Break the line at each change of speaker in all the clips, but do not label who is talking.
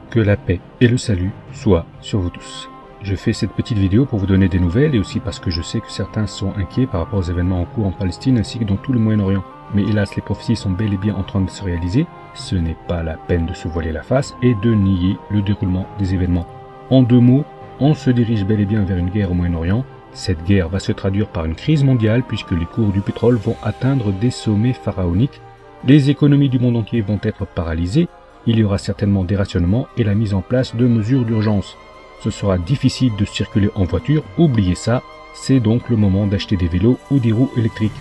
Que la paix et le salut soient sur vous tous. Je fais cette petite vidéo pour vous donner des nouvelles et aussi parce que je sais que certains sont inquiets par rapport aux événements en cours en Palestine ainsi que dans tout le Moyen-Orient. Mais hélas, les prophéties sont bel et bien en train de se réaliser. Ce n'est pas la peine de se voiler la face et de nier le déroulement des événements. En deux mots, on se dirige bel et bien vers une guerre au Moyen-Orient. Cette guerre va se traduire par une crise mondiale puisque les cours du pétrole vont atteindre des sommets pharaoniques. Les économies du monde entier vont être paralysées. Il y aura certainement des rationnements et la mise en place de mesures d'urgence. Ce sera difficile de circuler en voiture, oubliez ça, c'est donc le moment d'acheter des vélos ou des roues électriques.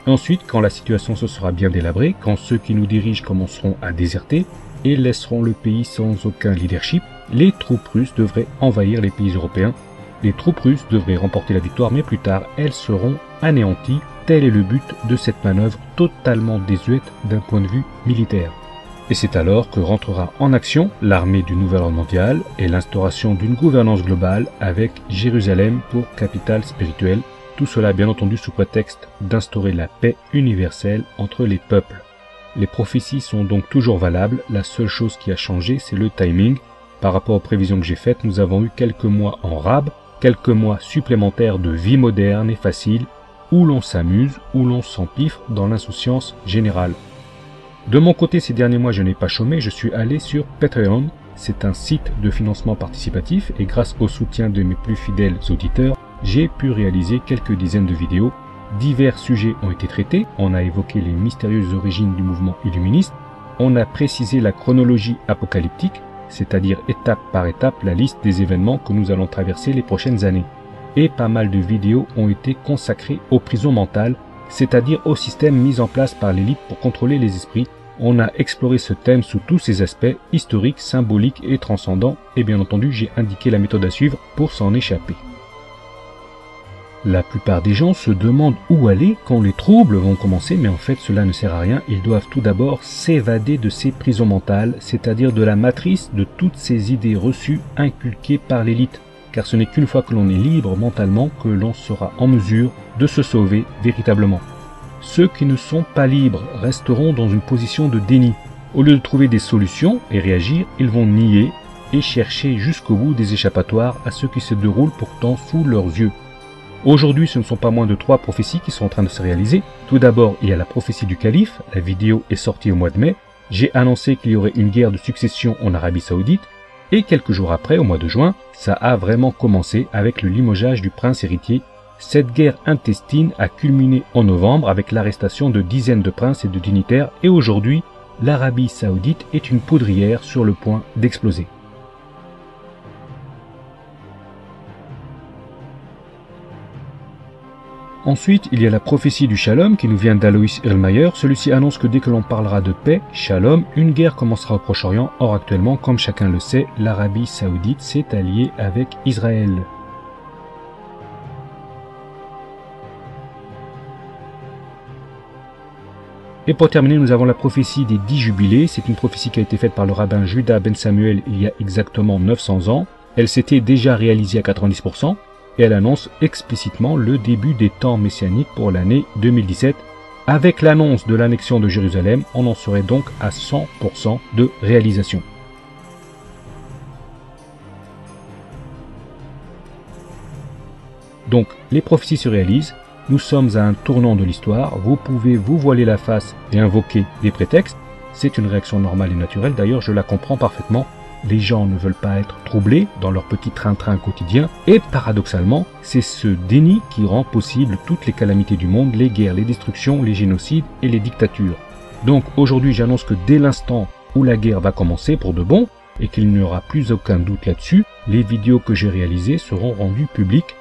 Ensuite, quand la situation se sera bien délabrée, quand ceux qui nous dirigent commenceront à déserter et laisseront le pays sans aucun leadership, les troupes russes devraient envahir les pays européens. Les troupes russes devraient remporter la victoire, mais plus tard, elles seront anéanties. Tel est le but de cette manœuvre totalement désuète d'un point de vue militaire. Et c'est alors que rentrera en action l'armée du nouvel ordre mondial et l'instauration d'une gouvernance globale avec Jérusalem pour capitale spirituelle. Tout cela bien entendu sous prétexte d'instaurer la paix universelle entre les peuples. Les prophéties sont donc toujours valables, la seule chose qui a changé c'est le timing. Par rapport aux prévisions que j'ai faites, nous avons eu quelques mois en rab, quelques mois supplémentaires de vie moderne et facile, où l'on s'amuse, où l'on s'empiffre dans l'insouciance générale. De mon côté, ces derniers mois, je n'ai pas chômé, je suis allé sur Patreon. C'est un site de financement participatif et grâce au soutien de mes plus fidèles auditeurs, j'ai pu réaliser quelques dizaines de vidéos. Divers sujets ont été traités, on a évoqué les mystérieuses origines du mouvement illuministe, on a précisé la chronologie apocalyptique, c'est-à-dire étape par étape la liste des événements que nous allons traverser les prochaines années. Et pas mal de vidéos ont été consacrées aux prisons mentales, c'est-à-dire au système mis en place par l'élite pour contrôler les esprits. On a exploré ce thème sous tous ses aspects, historiques, symboliques et transcendants, et bien entendu j'ai indiqué la méthode à suivre pour s'en échapper. La plupart des gens se demandent où aller quand les troubles vont commencer, mais en fait cela ne sert à rien, ils doivent tout d'abord s'évader de ces prisons mentales, c'est-à-dire de la matrice de toutes ces idées reçues inculquées par l'élite. Car ce n'est qu'une fois que l'on est libre mentalement que l'on sera en mesure de se sauver véritablement. Ceux qui ne sont pas libres resteront dans une position de déni. Au lieu de trouver des solutions et réagir, ils vont nier et chercher jusqu'au bout des échappatoires à ce qui se déroule pourtant sous leurs yeux. Aujourd'hui, ce ne sont pas moins de 3 prophéties qui sont en train de se réaliser. Tout d'abord, il y a la prophétie du calife, la vidéo est sortie au mois de mai. J'ai annoncé qu'il y aurait une guerre de succession en Arabie Saoudite. Et quelques jours après, au mois de juin, ça a vraiment commencé avec le limogeage du prince héritier. Cette guerre intestine a culminé en novembre avec l'arrestation de dizaines de princes et de dignitaires et aujourd'hui, l'Arabie Saoudite est une poudrière sur le point d'exploser. Ensuite, il y a la prophétie du Shalom qui nous vient d'Alois Erlmeyer. Celui-ci annonce que dès que l'on parlera de paix, Shalom, une guerre commencera au Proche-Orient. Or actuellement, comme chacun le sait, l'Arabie Saoudite s'est alliée avec Israël. Et pour terminer, nous avons la prophétie des 10 jubilés. C'est une prophétie qui a été faite par le rabbin Judah Ben Samuel il y a exactement 900 ans. Elle s'était déjà réalisée à 90%. Et elle annonce explicitement le début des temps messianiques pour l'année 2017. Avec l'annonce de l'annexion de Jérusalem, on en serait donc à 100% de réalisation. Donc, les prophéties se réalisent, nous sommes à un tournant de l'histoire, vous pouvez vous voiler la face et invoquer des prétextes, c'est une réaction normale et naturelle, d'ailleurs je la comprends parfaitement. Les gens ne veulent pas être troublés dans leur petit train-train quotidien et paradoxalement, c'est ce déni qui rend possible toutes les calamités du monde, les guerres, les destructions, les génocides et les dictatures. Donc aujourd'hui, j'annonce que dès l'instant où la guerre va commencer pour de bon et qu'il n'y aura plus aucun doute là-dessus, les vidéos que j'ai réalisées seront rendues publiques.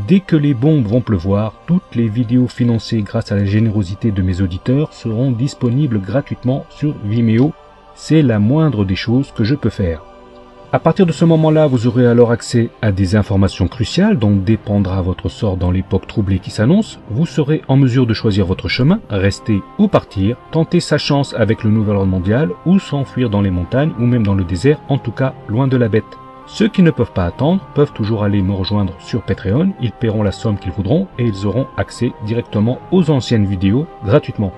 Dès que les bombes vont pleuvoir, toutes les vidéos financées grâce à la générosité de mes auditeurs seront disponibles gratuitement sur Vimeo. C'est la moindre des choses que je peux faire. À partir de ce moment-là, vous aurez alors accès à des informations cruciales dont dépendra votre sort dans l'époque troublée qui s'annonce. Vous serez en mesure de choisir votre chemin, rester ou partir, tenter sa chance avec le nouvel ordre mondial ou s'enfuir dans les montagnes ou même dans le désert, en tout cas loin de la bête. Ceux qui ne peuvent pas attendre peuvent toujours aller me rejoindre sur Patreon, ils paieront la somme qu'ils voudront et ils auront accès directement aux anciennes vidéos gratuitement.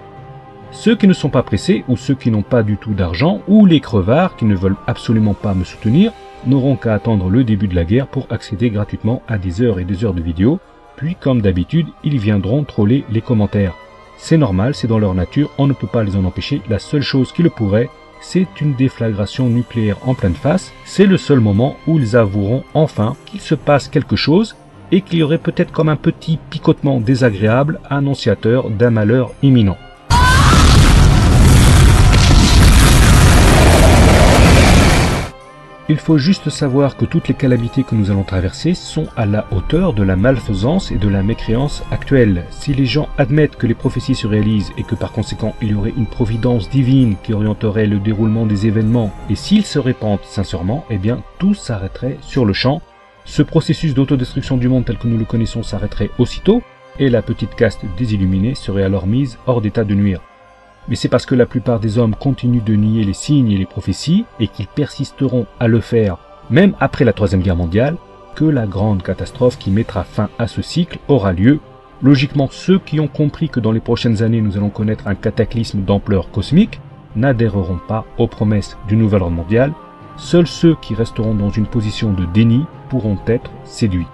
Ceux qui ne sont pas pressés, ou ceux qui n'ont pas du tout d'argent, ou les crevards qui ne veulent absolument pas me soutenir, n'auront qu'à attendre le début de la guerre pour accéder gratuitement à des heures et des heures de vidéos, puis comme d'habitude, ils viendront troller les commentaires. C'est normal, c'est dans leur nature, on ne peut pas les en empêcher, la seule chose qui le pourrait, c'est une déflagration nucléaire en pleine face, c'est le seul moment où ils avoueront enfin qu'il se passe quelque chose et qu'il y aurait peut-être comme un petit picotement désagréable annonciateur d'un malheur imminent. Il faut juste savoir que toutes les calamités que nous allons traverser sont à la hauteur de la malfaisance et de la mécréance actuelle. Si les gens admettent que les prophéties se réalisent et que par conséquent il y aurait une providence divine qui orienterait le déroulement des événements, et s'ils se répandent sincèrement, eh bien tout s'arrêterait sur le champ. Ce processus d'autodestruction du monde tel que nous le connaissons s'arrêterait aussitôt, et la petite caste des illuminés serait alors mise hors d'état de nuire. Mais c'est parce que la plupart des hommes continuent de nier les signes et les prophéties, et qu'ils persisteront à le faire même après la Troisième Guerre mondiale, que la grande catastrophe qui mettra fin à ce cycle aura lieu. Logiquement, ceux qui ont compris que dans les prochaines années nous allons connaître un cataclysme d'ampleur cosmique n'adhéreront pas aux promesses du nouvel ordre mondial. Seuls ceux qui resteront dans une position de déni pourront être séduits.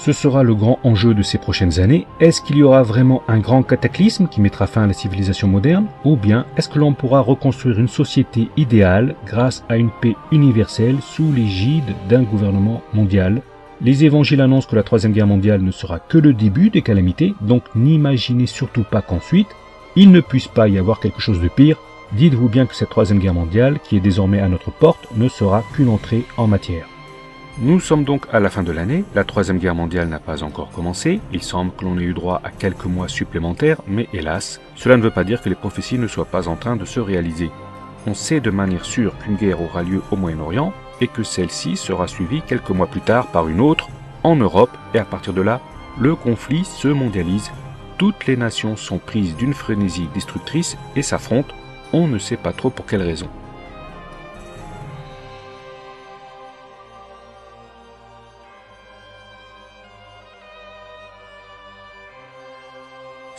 Ce sera le grand enjeu de ces prochaines années. Est-ce qu'il y aura vraiment un grand cataclysme qui mettra fin à la civilisation moderne? Ou bien est-ce que l'on pourra reconstruire une société idéale grâce à une paix universelle sous l'égide d'un gouvernement mondial? Les évangiles annoncent que la Troisième Guerre mondiale ne sera que le début des calamités, donc n'imaginez surtout pas qu'ensuite, il ne puisse pas y avoir quelque chose de pire. Dites-vous bien que cette Troisième Guerre mondiale, qui est désormais à notre porte, ne sera qu'une entrée en matière. Nous sommes donc à la fin de l'année, la Troisième Guerre mondiale n'a pas encore commencé, il semble que l'on ait eu droit à quelques mois supplémentaires, mais hélas, cela ne veut pas dire que les prophéties ne soient pas en train de se réaliser. On sait de manière sûre qu'une guerre aura lieu au Moyen-Orient, et que celle-ci sera suivie quelques mois plus tard par une autre, en Europe, et à partir de là, le conflit se mondialise. Toutes les nations sont prises d'une frénésie destructrice et s'affrontent, on ne sait pas trop pour quelles raisons.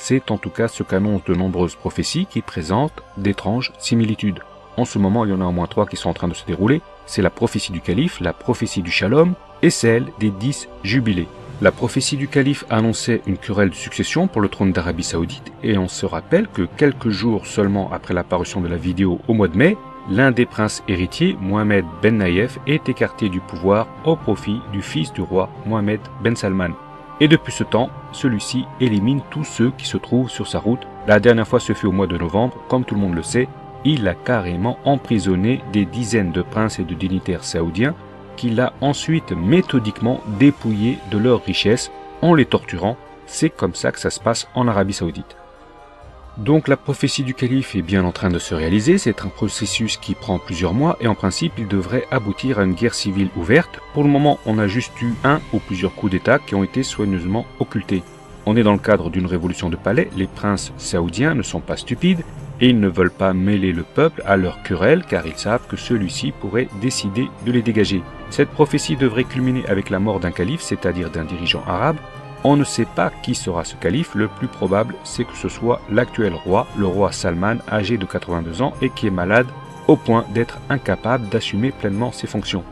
C'est en tout cas ce qu'annoncent de nombreuses prophéties qui présentent d'étranges similitudes. En ce moment, il y en a au moins 3 qui sont en train de se dérouler. C'est la prophétie du calife, la prophétie du shalom et celle des 10 jubilés. La prophétie du calife annonçait une querelle de succession pour le trône d'Arabie Saoudite et on se rappelle que quelques jours seulement après l'apparition de la vidéo au mois de mai, l'un des princes héritiers, Mohammed Ben Nayef, est écarté du pouvoir au profit du fils du roi, Mohammed Ben Salman. Et depuis ce temps, celui-ci élimine tous ceux qui se trouvent sur sa route. La dernière fois ce fut au mois de novembre, comme tout le monde le sait, il a carrément emprisonné des dizaines de princes et de dignitaires saoudiens qu'il a ensuite méthodiquement dépouillés de leurs richesses en les torturant. C'est comme ça que ça se passe en Arabie Saoudite. Donc la prophétie du calife est bien en train de se réaliser, c'est un processus qui prend plusieurs mois et en principe il devrait aboutir à une guerre civile ouverte. Pour le moment on a juste eu un ou plusieurs coups d'état qui ont été soigneusement occultés. On est dans le cadre d'une révolution de palais, les princes saoudiens ne sont pas stupides et ils ne veulent pas mêler le peuple à leur querelle car ils savent que celui-ci pourrait décider de les dégager. Cette prophétie devrait culminer avec la mort d'un calife, c'est-à-dire d'un dirigeant arabe. On ne sait pas qui sera ce calife, le plus probable c'est que ce soit l'actuel roi, le roi Salman, âgé de 82 ans et qui est malade au point d'être incapable d'assumer pleinement ses fonctions.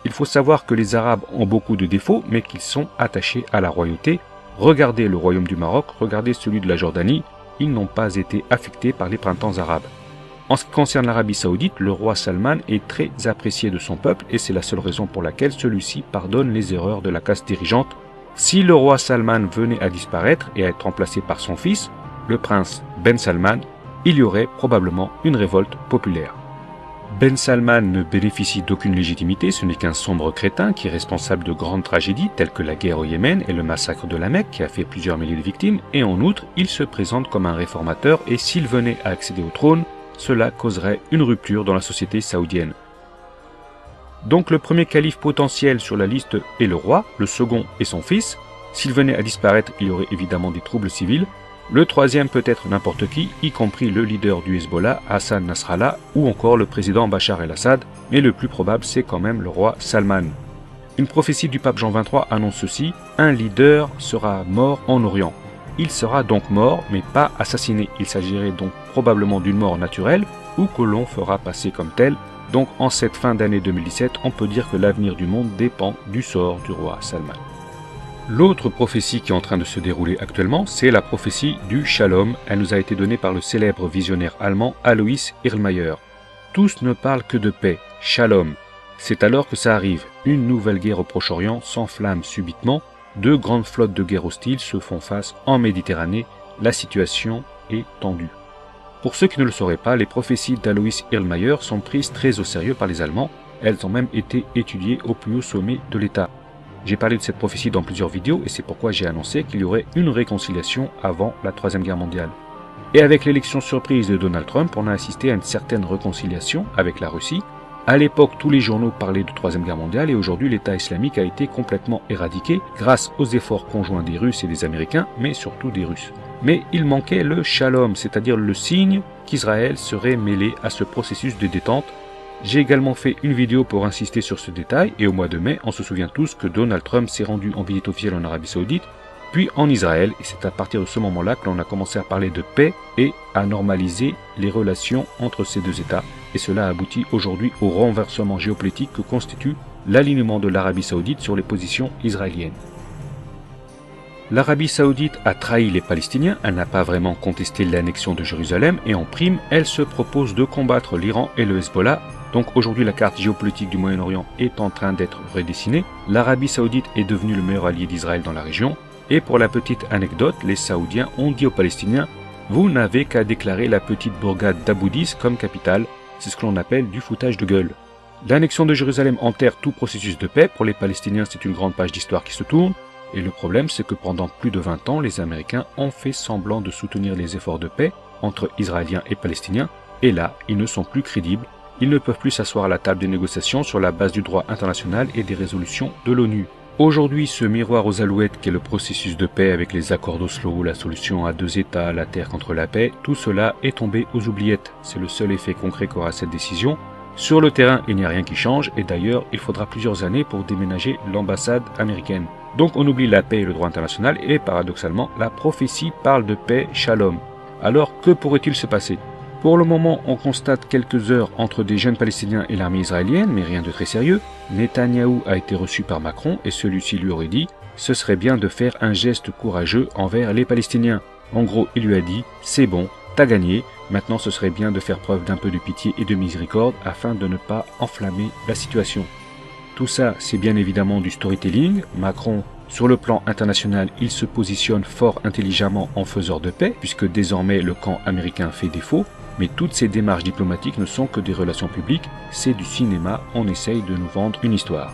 Il faut savoir que les Arabes ont beaucoup de défauts, mais qu'ils sont attachés à la royauté. Regardez le royaume du Maroc, regardez celui de la Jordanie, ils n'ont pas été affectés par les printemps arabes. En ce qui concerne l'Arabie Saoudite, le roi Salman est très apprécié de son peuple et c'est la seule raison pour laquelle celui-ci pardonne les erreurs de la caste dirigeante. Si le roi Salman venait à disparaître et à être remplacé par son fils, le prince Ben Salman, il y aurait probablement une révolte populaire. Ben Salman ne bénéficie d'aucune légitimité, ce n'est qu'un sombre crétin qui est responsable de grandes tragédies telles que la guerre au Yémen et le massacre de la Mecque qui a fait plusieurs milliers de victimes, et en outre, il se présente comme un réformateur et s'il venait à accéder au trône, cela causerait une rupture dans la société saoudienne. Donc le premier calife potentiel sur la liste est le roi, le second est son fils. S'il venait à disparaître, il y aurait évidemment des troubles civils. Le troisième peut être n'importe qui, y compris le leader du Hezbollah, Hassan Nasrallah, ou encore le président Bachar el-Assad, mais le plus probable c'est quand même le roi Salman. Une prophétie du pape Jean XXIII annonce ceci, un leader sera mort en Orient. Il sera donc mort, mais pas assassiné. Il s'agirait donc probablement d'une mort naturelle, ou que l'on fera passer comme telle. Donc en cette fin d'année 2017, on peut dire que l'avenir du monde dépend du sort du roi Salman. L'autre prophétie qui est en train de se dérouler actuellement, c'est la prophétie du Shalom. Elle nous a été donnée par le célèbre visionnaire allemand Alois Erlmeyer. Tous ne parlent que de paix, Shalom. C'est alors que ça arrive. Une nouvelle guerre au Proche-Orient s'enflamme subitement. Deux grandes flottes de guerre hostiles se font face en Méditerranée. La situation est tendue. Pour ceux qui ne le sauraient pas, les prophéties d'Alois Erlmeyer sont prises très au sérieux par les Allemands. Elles ont même été étudiées au plus haut sommet de l'État. J'ai parlé de cette prophétie dans plusieurs vidéos et c'est pourquoi j'ai annoncé qu'il y aurait une réconciliation avant la Troisième Guerre mondiale. Et avec l'élection surprise de Donald Trump, on a assisté à une certaine réconciliation avec la Russie. À l'époque, tous les journaux parlaient de Troisième Guerre mondiale et aujourd'hui l'État islamique a été complètement éradiqué grâce aux efforts conjoints des Russes et des Américains, mais surtout des Russes. Mais il manquait le Shalom, c'est-à-dire le signe qu'Israël serait mêlé à ce processus de détente. J'ai également fait une vidéo pour insister sur ce détail et au mois de mai, on se souvient tous que Donald Trump s'est rendu en visite officielle en Arabie Saoudite, puis en Israël, et c'est à partir de ce moment-là que l'on a commencé à parler de paix et à normaliser les relations entre ces deux États, et cela aboutit aujourd'hui au renversement géopolitique que constitue l'alignement de l'Arabie Saoudite sur les positions israéliennes. L'Arabie Saoudite a trahi les Palestiniens, elle n'a pas vraiment contesté l'annexion de Jérusalem, et en prime, elle se propose de combattre l'Iran et le Hezbollah. Donc aujourd'hui la carte géopolitique du Moyen-Orient est en train d'être redessinée. L'Arabie Saoudite est devenue le meilleur allié d'Israël dans la région. Et pour la petite anecdote, les Saoudiens ont dit aux Palestiniens « Vous n'avez qu'à déclarer la petite bourgade d'Aboudis comme capitale. » C'est ce que l'on appelle du foutage de gueule. L'annexion de Jérusalem enterre tout processus de paix. Pour les Palestiniens, c'est une grande page d'histoire qui se tourne. Et le problème, c'est que pendant plus de 20 ans, les Américains ont fait semblant de soutenir les efforts de paix entre Israéliens et Palestiniens. Et là, ils ne sont plus crédibles. Ils ne peuvent plus s'asseoir à la table des négociations sur la base du droit international et des résolutions de l'ONU. Aujourd'hui, ce miroir aux alouettes qu'est le processus de paix avec les accords d'Oslo, la solution à deux États, la terre contre la paix, tout cela est tombé aux oubliettes. C'est le seul effet concret qu'aura cette décision. Sur le terrain, il n'y a rien qui change et d'ailleurs, il faudra plusieurs années pour déménager l'ambassade américaine. Donc on oublie la paix et le droit international et paradoxalement, la prophétie parle de paix, shalom. Alors que pourrait-il se passer ? Pour le moment, on constate quelques heures entre des jeunes Palestiniens et l'armée israélienne, mais rien de très sérieux. Netanyahou a été reçu par Macron et celui-ci lui aurait dit « Ce serait bien de faire un geste courageux envers les Palestiniens ». En gros, il lui a dit « C'est bon, t'as gagné, maintenant ce serait bien de faire preuve d'un peu de pitié et de miséricorde afin de ne pas enflammer la situation ». Tout ça, c'est bien évidemment du storytelling. Macron, sur le plan international, il se positionne fort intelligemment en faiseur de paix, puisque désormais le camp américain fait défaut. Mais toutes ces démarches diplomatiques ne sont que des relations publiques, c'est du cinéma, on essaye de nous vendre une histoire.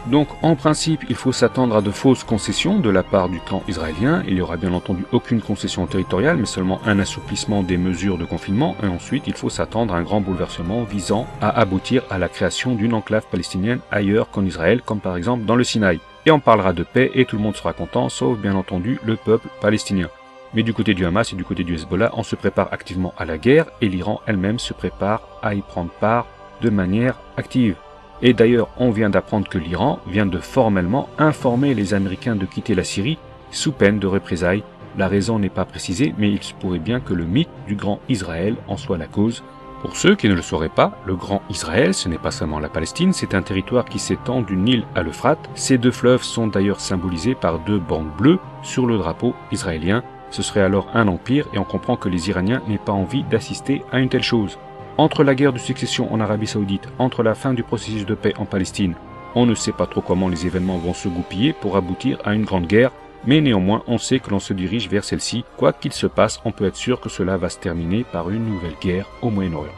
Donc en principe, il faut s'attendre à de fausses concessions de la part du camp israélien. Il n'y aura bien entendu aucune concession territoriale, mais seulement un assouplissement des mesures de confinement. Et ensuite, il faut s'attendre à un grand bouleversement visant à aboutir à la création d'une enclave palestinienne ailleurs qu'en Israël, comme par exemple dans le Sinaï. Et on parlera de paix et tout le monde sera content, sauf bien entendu le peuple palestinien. Mais du côté du Hamas et du côté du Hezbollah, on se prépare activement à la guerre et l'Iran elle-même se prépare à y prendre part de manière active. Et d'ailleurs, on vient d'apprendre que l'Iran vient de formellement informer les Américains de quitter la Syrie sous peine de représailles. La raison n'est pas précisée, mais il se pourrait bien que le mythe du grand Israël en soit la cause. Pour ceux qui ne le sauraient pas, le grand Israël, ce n'est pas seulement la Palestine, c'est un territoire qui s'étend du Nil à l'Euphrate. Ces deux fleuves sont d'ailleurs symbolisés par deux bandes bleues sur le drapeau israélien. Ce serait alors un empire et on comprend que les Iraniens n'aient pas envie d'assister à une telle chose. Entre la guerre de succession en Arabie Saoudite, entre la fin du processus de paix en Palestine, on ne sait pas trop comment les événements vont se goupiller pour aboutir à une grande guerre, mais néanmoins on sait que l'on se dirige vers celle-ci. Quoi qu'il se passe, on peut être sûr que cela va se terminer par une nouvelle guerre au Moyen-Orient.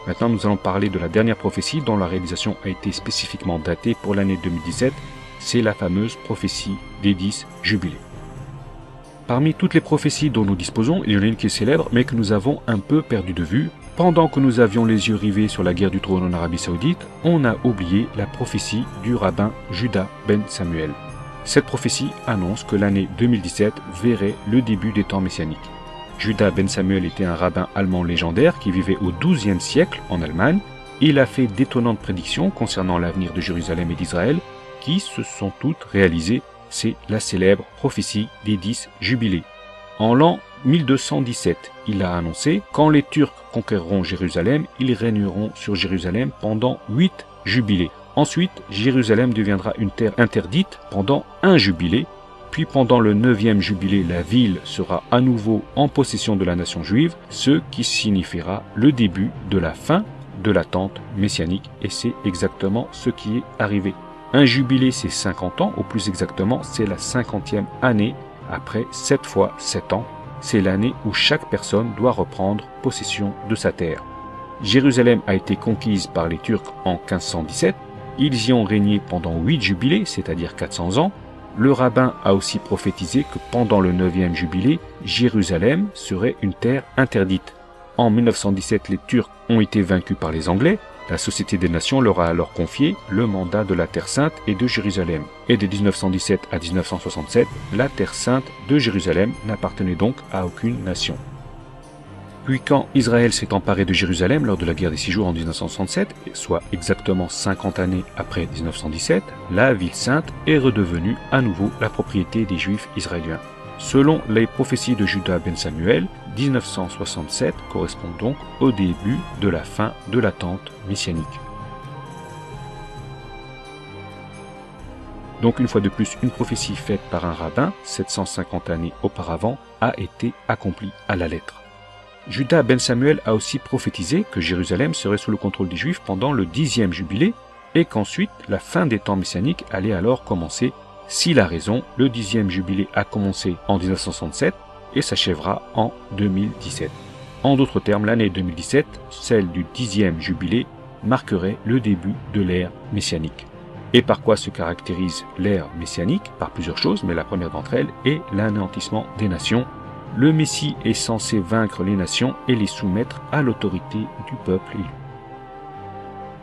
Maintenant nous allons parler de la dernière prophétie dont la réalisation a été spécifiquement datée pour l'année 2017, c'est la fameuse prophétie des 10 jubilés. Parmi toutes les prophéties dont nous disposons, il y en a une qui est célèbre, mais que nous avons un peu perdu de vue. Pendant que nous avions les yeux rivés sur la guerre du trône en Arabie Saoudite, on a oublié la prophétie du rabbin Judah ben Samuel. Cette prophétie annonce que l'année 2017 verrait le début des temps messianiques. Judah ben Samuel était un rabbin allemand légendaire qui vivait au XIIe siècle en Allemagne. Il a fait d'étonnantes prédictions concernant l'avenir de Jérusalem et d'Israël qui se sont toutes réalisées. C'est la célèbre prophétie des 10 jubilés. En l'an 1217, il a annoncé « Quand les Turcs conquerront Jérusalem, ils régneront sur Jérusalem pendant 8 jubilés. Ensuite, Jérusalem deviendra une terre interdite pendant un jubilé. Puis pendant le 9e jubilé, la ville sera à nouveau en possession de la nation juive, ce qui signifiera le début de la fin de l'attente messianique. Et c'est exactement ce qui est arrivé. Un jubilé, c'est 50 ans, ou plus exactement, c'est la 50e année après 7 fois 7 ans. C'est l'année où chaque personne doit reprendre possession de sa terre. Jérusalem a été conquise par les Turcs en 1517. Ils y ont régné pendant 8 jubilés, c'est-à-dire 400 ans. Le rabbin a aussi prophétisé que pendant le 9e jubilé, Jérusalem serait une terre interdite. En 1917, les Turcs ont été vaincus par les Anglais. La Société des Nations leur a alors confié le mandat de la Terre Sainte et de Jérusalem. Et de 1917 à 1967, la Terre Sainte de Jérusalem n'appartenait donc à aucune nation. Puis quand Israël s'est emparé de Jérusalem lors de la guerre des 6 jours en 1967, soit exactement 50 années après 1917, la ville sainte est redevenue à nouveau la propriété des Juifs israéliens. Selon les prophéties de Judah ben Samuel, 1967 correspond donc au début de la fin de l'attente messianique. Donc une fois de plus, une prophétie faite par un rabbin, 750 années auparavant, a été accomplie à la lettre. Judah ben Samuel a aussi prophétisé que Jérusalem serait sous le contrôle des Juifs pendant le 10e jubilé et qu'ensuite la fin des temps messianiques allait alors commencer. S'il a raison, le 10e jubilé a commencé en 1967 et s'achèvera en 2017. En d'autres termes, l'année 2017, celle du 10e jubilé, marquerait le début de l'ère messianique. Et par quoi se caractérise l'ère messianique? Par plusieurs choses, mais la première d'entre elles est l'anéantissement des nations. Le Messie est censé vaincre les nations et les soumettre à l'autorité du peuple élu.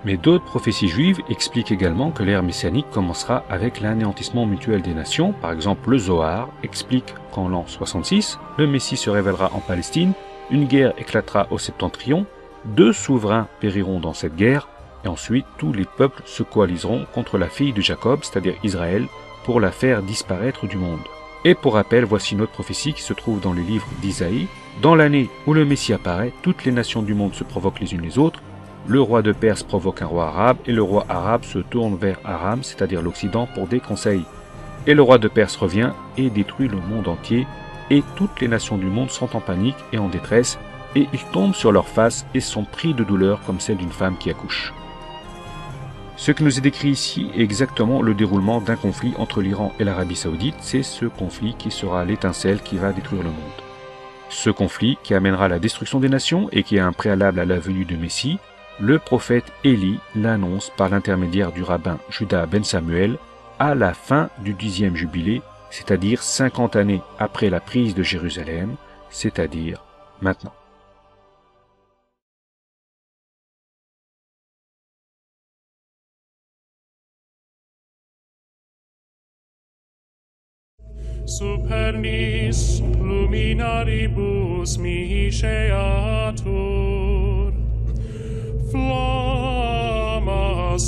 Mais d'autres prophéties juives expliquent également que l'ère messianique commencera avec l'anéantissement mutuel des nations. Par exemple, le Zohar explique qu'en l'an 66, le Messie se révélera en Palestine, une guerre éclatera au septentrion, 2 souverains périront dans cette guerre, et ensuite tous les peuples se coaliseront contre la fille de Jacob, c'est-à-dire Israël, pour la faire disparaître du monde. Et pour rappel, voici une autre prophétie qui se trouve dans le livre d'Isaïe. Dans l'année où le Messie apparaît, toutes les nations du monde se provoquent les unes les autres. Le roi de Perse provoque un roi arabe et le roi arabe se tourne vers Aram, c'est-à-dire l'Occident, pour des conseils. Et le roi de Perse revient et détruit le monde entier. Et toutes les nations du monde sont en panique et en détresse. Et ils tombent sur leur face et sont pris de douleur comme celle d'une femme qui accouche. Ce qui nous est décrit ici est exactement le déroulement d'un conflit entre l'Iran et l'Arabie Saoudite. C'est ce conflit qui sera l'étincelle qui va détruire le monde. Ce conflit qui amènera la destruction des nations et qui est un préalable à la venue du Messie, le prophète Élie l'annonce par l'intermédiaire du rabbin Judah ben Samuel à la fin du 10e jubilé, c'est-à-dire 50 années après la prise de Jérusalem, c'est-à-dire maintenant.
Supernis luminaribus miseatur, flammas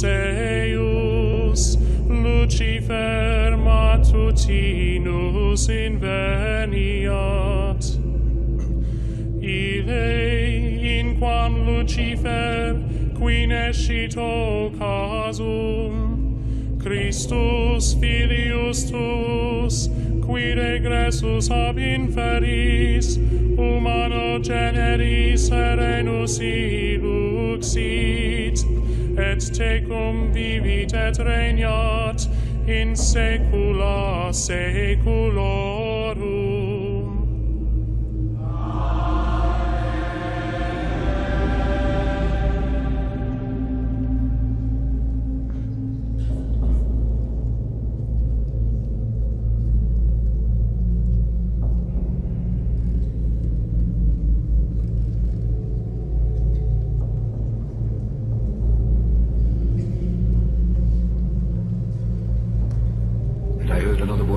eius, Lucifer matutinus inveniat. Ille inquam Lucifer, qui nescit occasum, Christus filius tuus, qui regressus ab inferis, humano generis serenus iluxit, et tecum vivit et regnat in saecula saeculorum.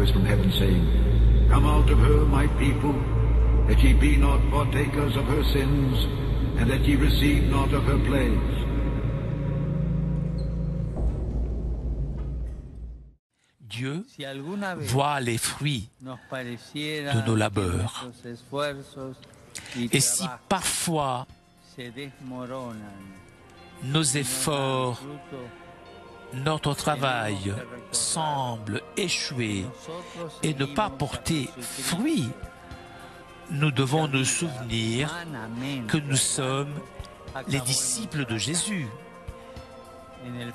voice from heaven saying, Come out of her, my people, that ye be not partakers of her sins, and that ye receive not of her plagues.
Dieu voit les fruits de nos labeurs. Et si parfois nos efforts, notre travail semble échouer et ne pas porter fruit, nous devons nous souvenir que nous sommes les disciples de Jésus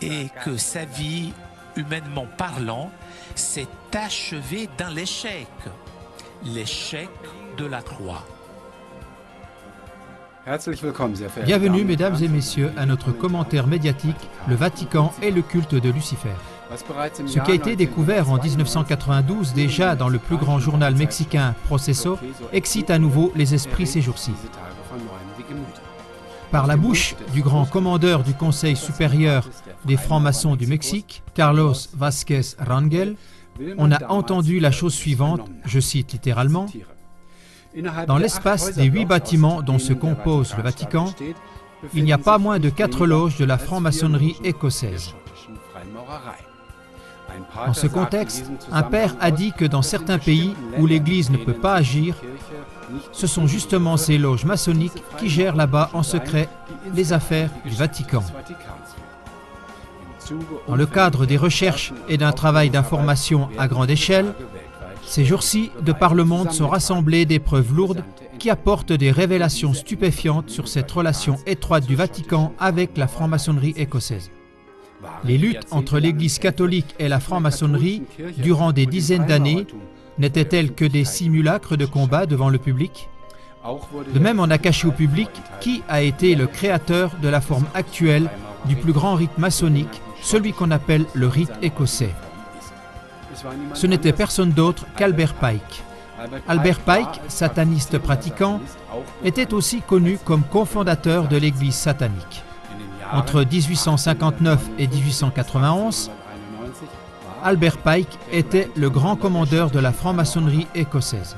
et que sa vie, humainement parlant, s'est achevée dans l'échec, l'échec de la croix.
Bienvenue, mesdames et messieurs, à notre commentaire médiatique, le Vatican et le culte de Lucifer. Ce qui a été découvert en 1992 déjà dans le plus grand journal mexicain Proceso excite à nouveau les esprits ces jours-ci. Par la bouche du grand commandeur du Conseil supérieur des francs-maçons du Mexique, Carlos Vázquez Rangel, on a entendu la chose suivante, je cite littéralement, « Dans l'espace des 8 bâtiments dont se compose le Vatican, il n'y a pas moins de 4 loges de la franc-maçonnerie écossaise. » Dans ce contexte, un père a dit que dans certains pays où l'Église ne peut pas agir, ce sont justement ces loges maçonniques qui gèrent là-bas en secret les affaires du Vatican. Dans le cadre des recherches et d'un travail d'information à grande échelle, ces jours-ci, de par le monde sont rassemblées des preuves lourdes qui apportent des révélations stupéfiantes sur cette relation étroite du Vatican avec la franc-maçonnerie écossaise. Les luttes entre l'Église catholique et la franc-maçonnerie durant des dizaines d'années n'étaient-elles que des simulacres de combat devant le public? De même, on a caché au public qui a été le créateur de la forme actuelle du plus grand rite maçonnique, celui qu'on appelle le rite écossais. Ce n'était personne d'autre qu'Albert Pike. Albert Pike, sataniste pratiquant, était aussi connu comme cofondateur de l'Église satanique. Entre 1859 et 1891, Albert Pike était le grand commandeur de la franc-maçonnerie écossaise.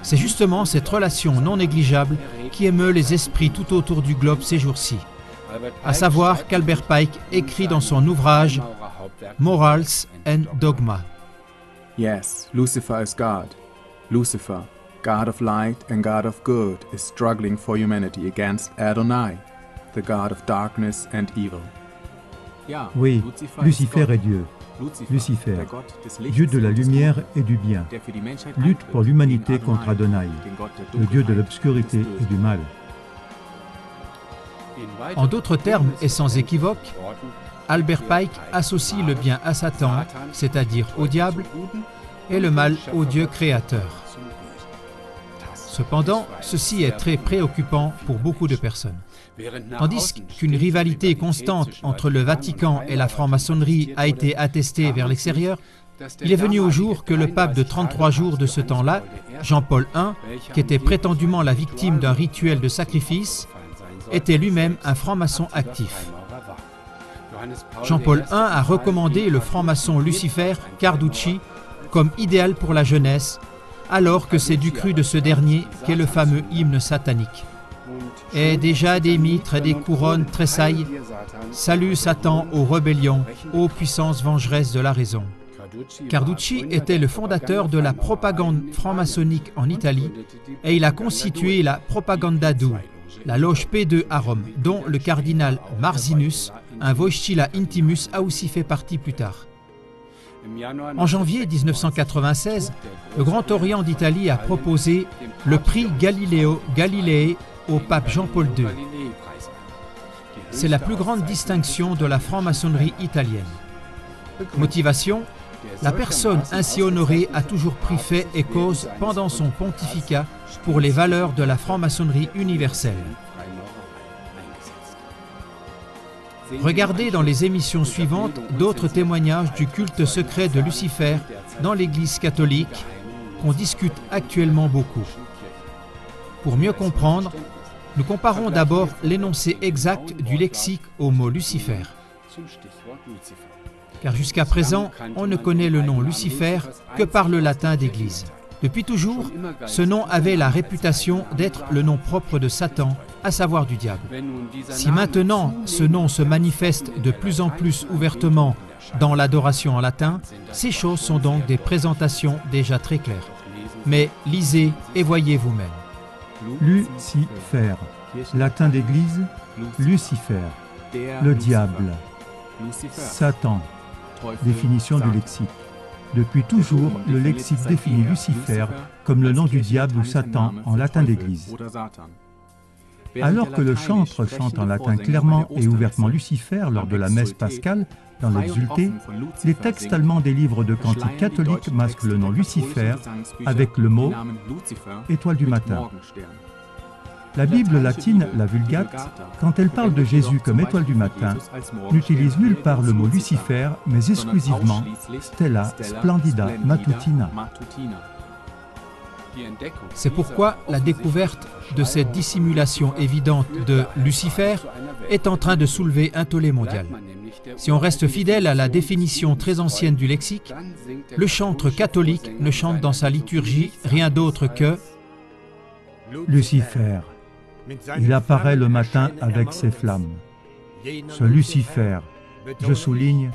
C'est justement cette relation non négligeable qui émeut les esprits tout autour du globe ces jours-ci. À savoir qu'Albert Pike écrit dans son ouvrage « Morals and Dogma ».
Yes, Lucifer is God. Lucifer, God of light and God of good, is struggling for humanity against Adonai, the God of darkness and evil.
Oui, Lucifer est Dieu. Lucifer, Dieu de la lumière et du bien, lutte pour l'humanité contre Adonai, le Dieu de l'obscurité et du mal.
En d'autres termes et sans équivoque, Albert Pike associe le bien à Satan, c'est-à-dire au diable, et le mal au Dieu créateur. Cependant, ceci est très préoccupant pour beaucoup de personnes. Tandis qu'une rivalité constante entre le Vatican et la franc-maçonnerie a été attestée vers l'extérieur, il est venu au jour que le pape de 33 jours de ce temps-là, Jean-Paul I, qui était prétendument la victime d'un rituel de sacrifice, était lui-même un franc-maçon actif. Jean-Paul I a recommandé le franc-maçon Lucifer Carducci comme idéal pour la jeunesse, alors que c'est du cru de ce dernier qu'est le fameux hymne satanique. Et déjà des mitres et des couronnes tressaillent. Salut Satan aux rébellions, ô puissance vengeresse de la raison. Carducci était le fondateur de la propagande franc-maçonnique en Italie et il a constitué la Propaganda Due, la loge P2 à Rome, dont le cardinal Marzinus, un Voicilla Intimus, a aussi fait partie plus tard. En janvier 1996, le Grand Orient d'Italie a proposé le prix Galileo Galilei au pape Jean-Paul II. C'est la plus grande distinction de la franc-maçonnerie italienne. Motivation: la personne ainsi honorée a toujours pris fait et cause pendant son pontificat pour les valeurs de la franc-maçonnerie universelle. Regardez dans les émissions suivantes d'autres témoignages du culte secret de Lucifer dans l'Église catholique qu'on discute actuellement beaucoup. Pour mieux comprendre, nous comparons d'abord l'énoncé exact du lexique au mot Lucifer. car jusqu'à présent, on ne connaît le nom Lucifer que par le latin d'Église. Depuis toujours, ce nom avait la réputation d'être le nom propre de Satan, à savoir du diable. Si maintenant ce nom se manifeste de plus en plus ouvertement dans l'adoration en latin, ces choses sont donc des présentations déjà très claires. Mais lisez et voyez vous-même.
Lucifer, latin d'Église, Lucifer, le diable, Satan, définition du lexique. Depuis toujours, le lexique définit Lucifer comme le nom du diable ou Satan en latin d'Église. Alors que le chantre chante en latin clairement et ouvertement Lucifer lors de la messe pascale, dans l'Exulté, les textes allemands des livres de cantiques catholiques masquent le nom Lucifer avec le mot « étoile du matin ». La Bible latine, la Vulgate, quand elle parle de Jésus comme étoile du matin, n'utilise nulle part le mot Lucifer, mais exclusivement Stella Splendida Matutina.
C'est pourquoi la découverte de cette dissimulation évidente de Lucifer est en train de soulever un tollé mondial. Si on reste fidèle à la définition très ancienne du lexique, le chantre catholique ne chante dans sa liturgie rien d'autre que
Lucifer. Il apparaît le matin avec ses flammes. Ce Lucifer, je souligne,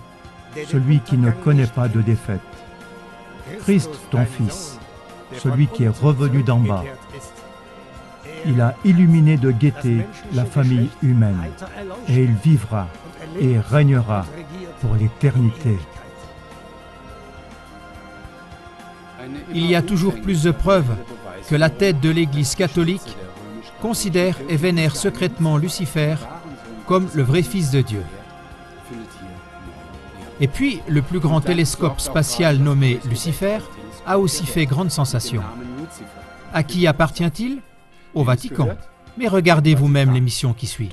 celui qui ne connaît pas de défaite. Christ, ton Fils, celui qui est revenu d'en bas. Il a illuminé de gaieté la famille humaine, et il vivra et régnera pour l'éternité.
Il y a toujours plus de preuves que la tête de l'Église catholique considère et vénère secrètement Lucifer comme le vrai Fils de Dieu. Et puis, le plus grand télescope spatial nommé Lucifer a aussi fait grande sensation. À qui appartient-il? Au Vatican. Mais regardez vous-même l'émission qui suit.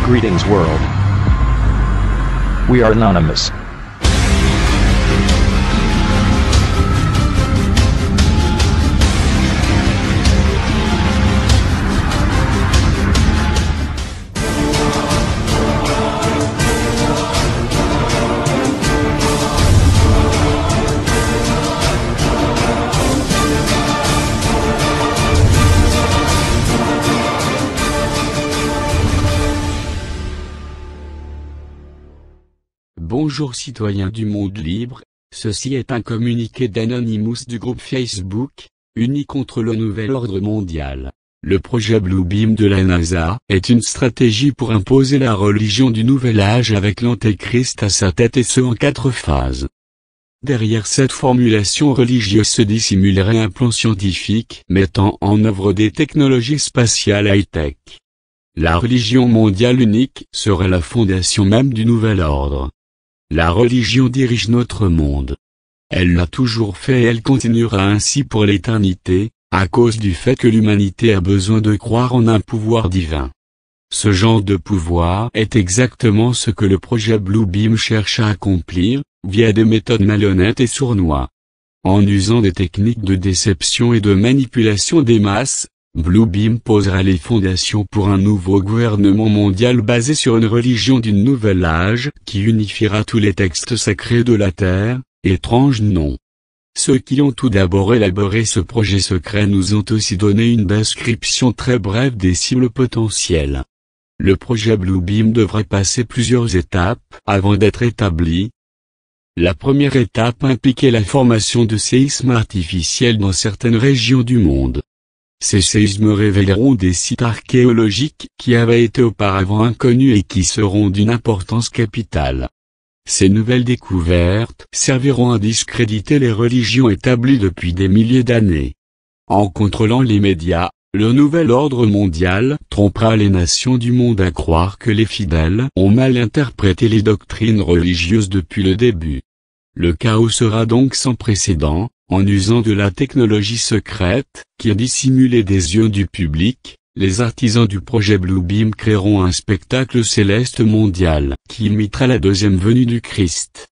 Greetings world. We are anonymous.
Bonjour citoyens du monde libre, ceci est un communiqué d'Anonymous du groupe Facebook, uni contre le nouvel ordre mondial. Le projet Bluebeam de la NASA est une stratégie pour imposer la religion du nouvel âge avec l'antéchrist à sa tête et ce en 4 phases. Derrière cette formulation religieuse se dissimulerait un plan scientifique mettant en œuvre des technologies spatiales high-tech. La religion mondiale unique serait la fondation même du nouvel ordre. La religion dirige notre monde. Elle l'a toujours fait et elle continuera ainsi pour l'éternité, à cause du fait que l'humanité a besoin de croire en un pouvoir divin. Ce genre de pouvoir est exactement ce que le projet Bluebeam cherche à accomplir, via des méthodes malhonnêtes et sournois. En usant des techniques de déception et de manipulation des masses, Bluebeam posera les fondations pour un nouveau gouvernement mondial basé sur une religion du nouvel âge qui unifiera tous les textes sacrés de la Terre. Étrange nom. Ceux qui ont tout d'abord élaboré ce projet secret nous ont aussi donné une description très brève des cibles potentielles. Le projet Bluebeam devrait passer plusieurs étapes avant d'être établi. La première étape impliquait la formation de séismes artificiels dans certaines régions du monde. Ces séismes révéleront des sites archéologiques qui avaient été auparavant inconnus et qui seront d'une importance capitale. Ces nouvelles découvertes serviront à discréditer les religions établies depuis des milliers d'années. En contrôlant les médias, le nouvel ordre mondial trompera les nations du monde à croire que les fidèles ont mal interprété les doctrines religieuses depuis le début. Le chaos sera donc sans précédent. En usant de la technologie secrète, qui a dissimulé des yeux du public, les artisans du projet Bluebeam créeront un spectacle céleste mondial, qui imitera la deuxième venue du Christ.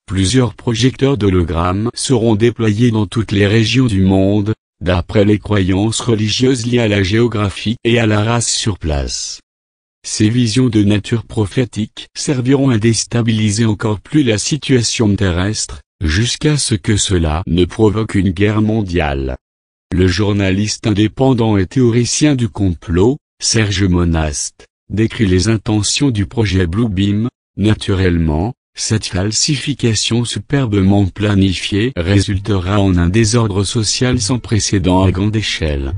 Plusieurs projecteurs d'hologrammes seront déployés dans toutes les régions du monde, d'après les croyances religieuses liées à la géographie et à la race sur place. Ces visions de nature prophétique serviront à déstabiliser encore plus la situation terrestre, jusqu'à ce que cela ne provoque une guerre mondiale. Le journaliste indépendant et théoricien du complot, Serge Monast, décrit les intentions du projet Bluebeam. Naturellement, cette falsification superbement planifiée résultera en un désordre social sans précédent à grande échelle.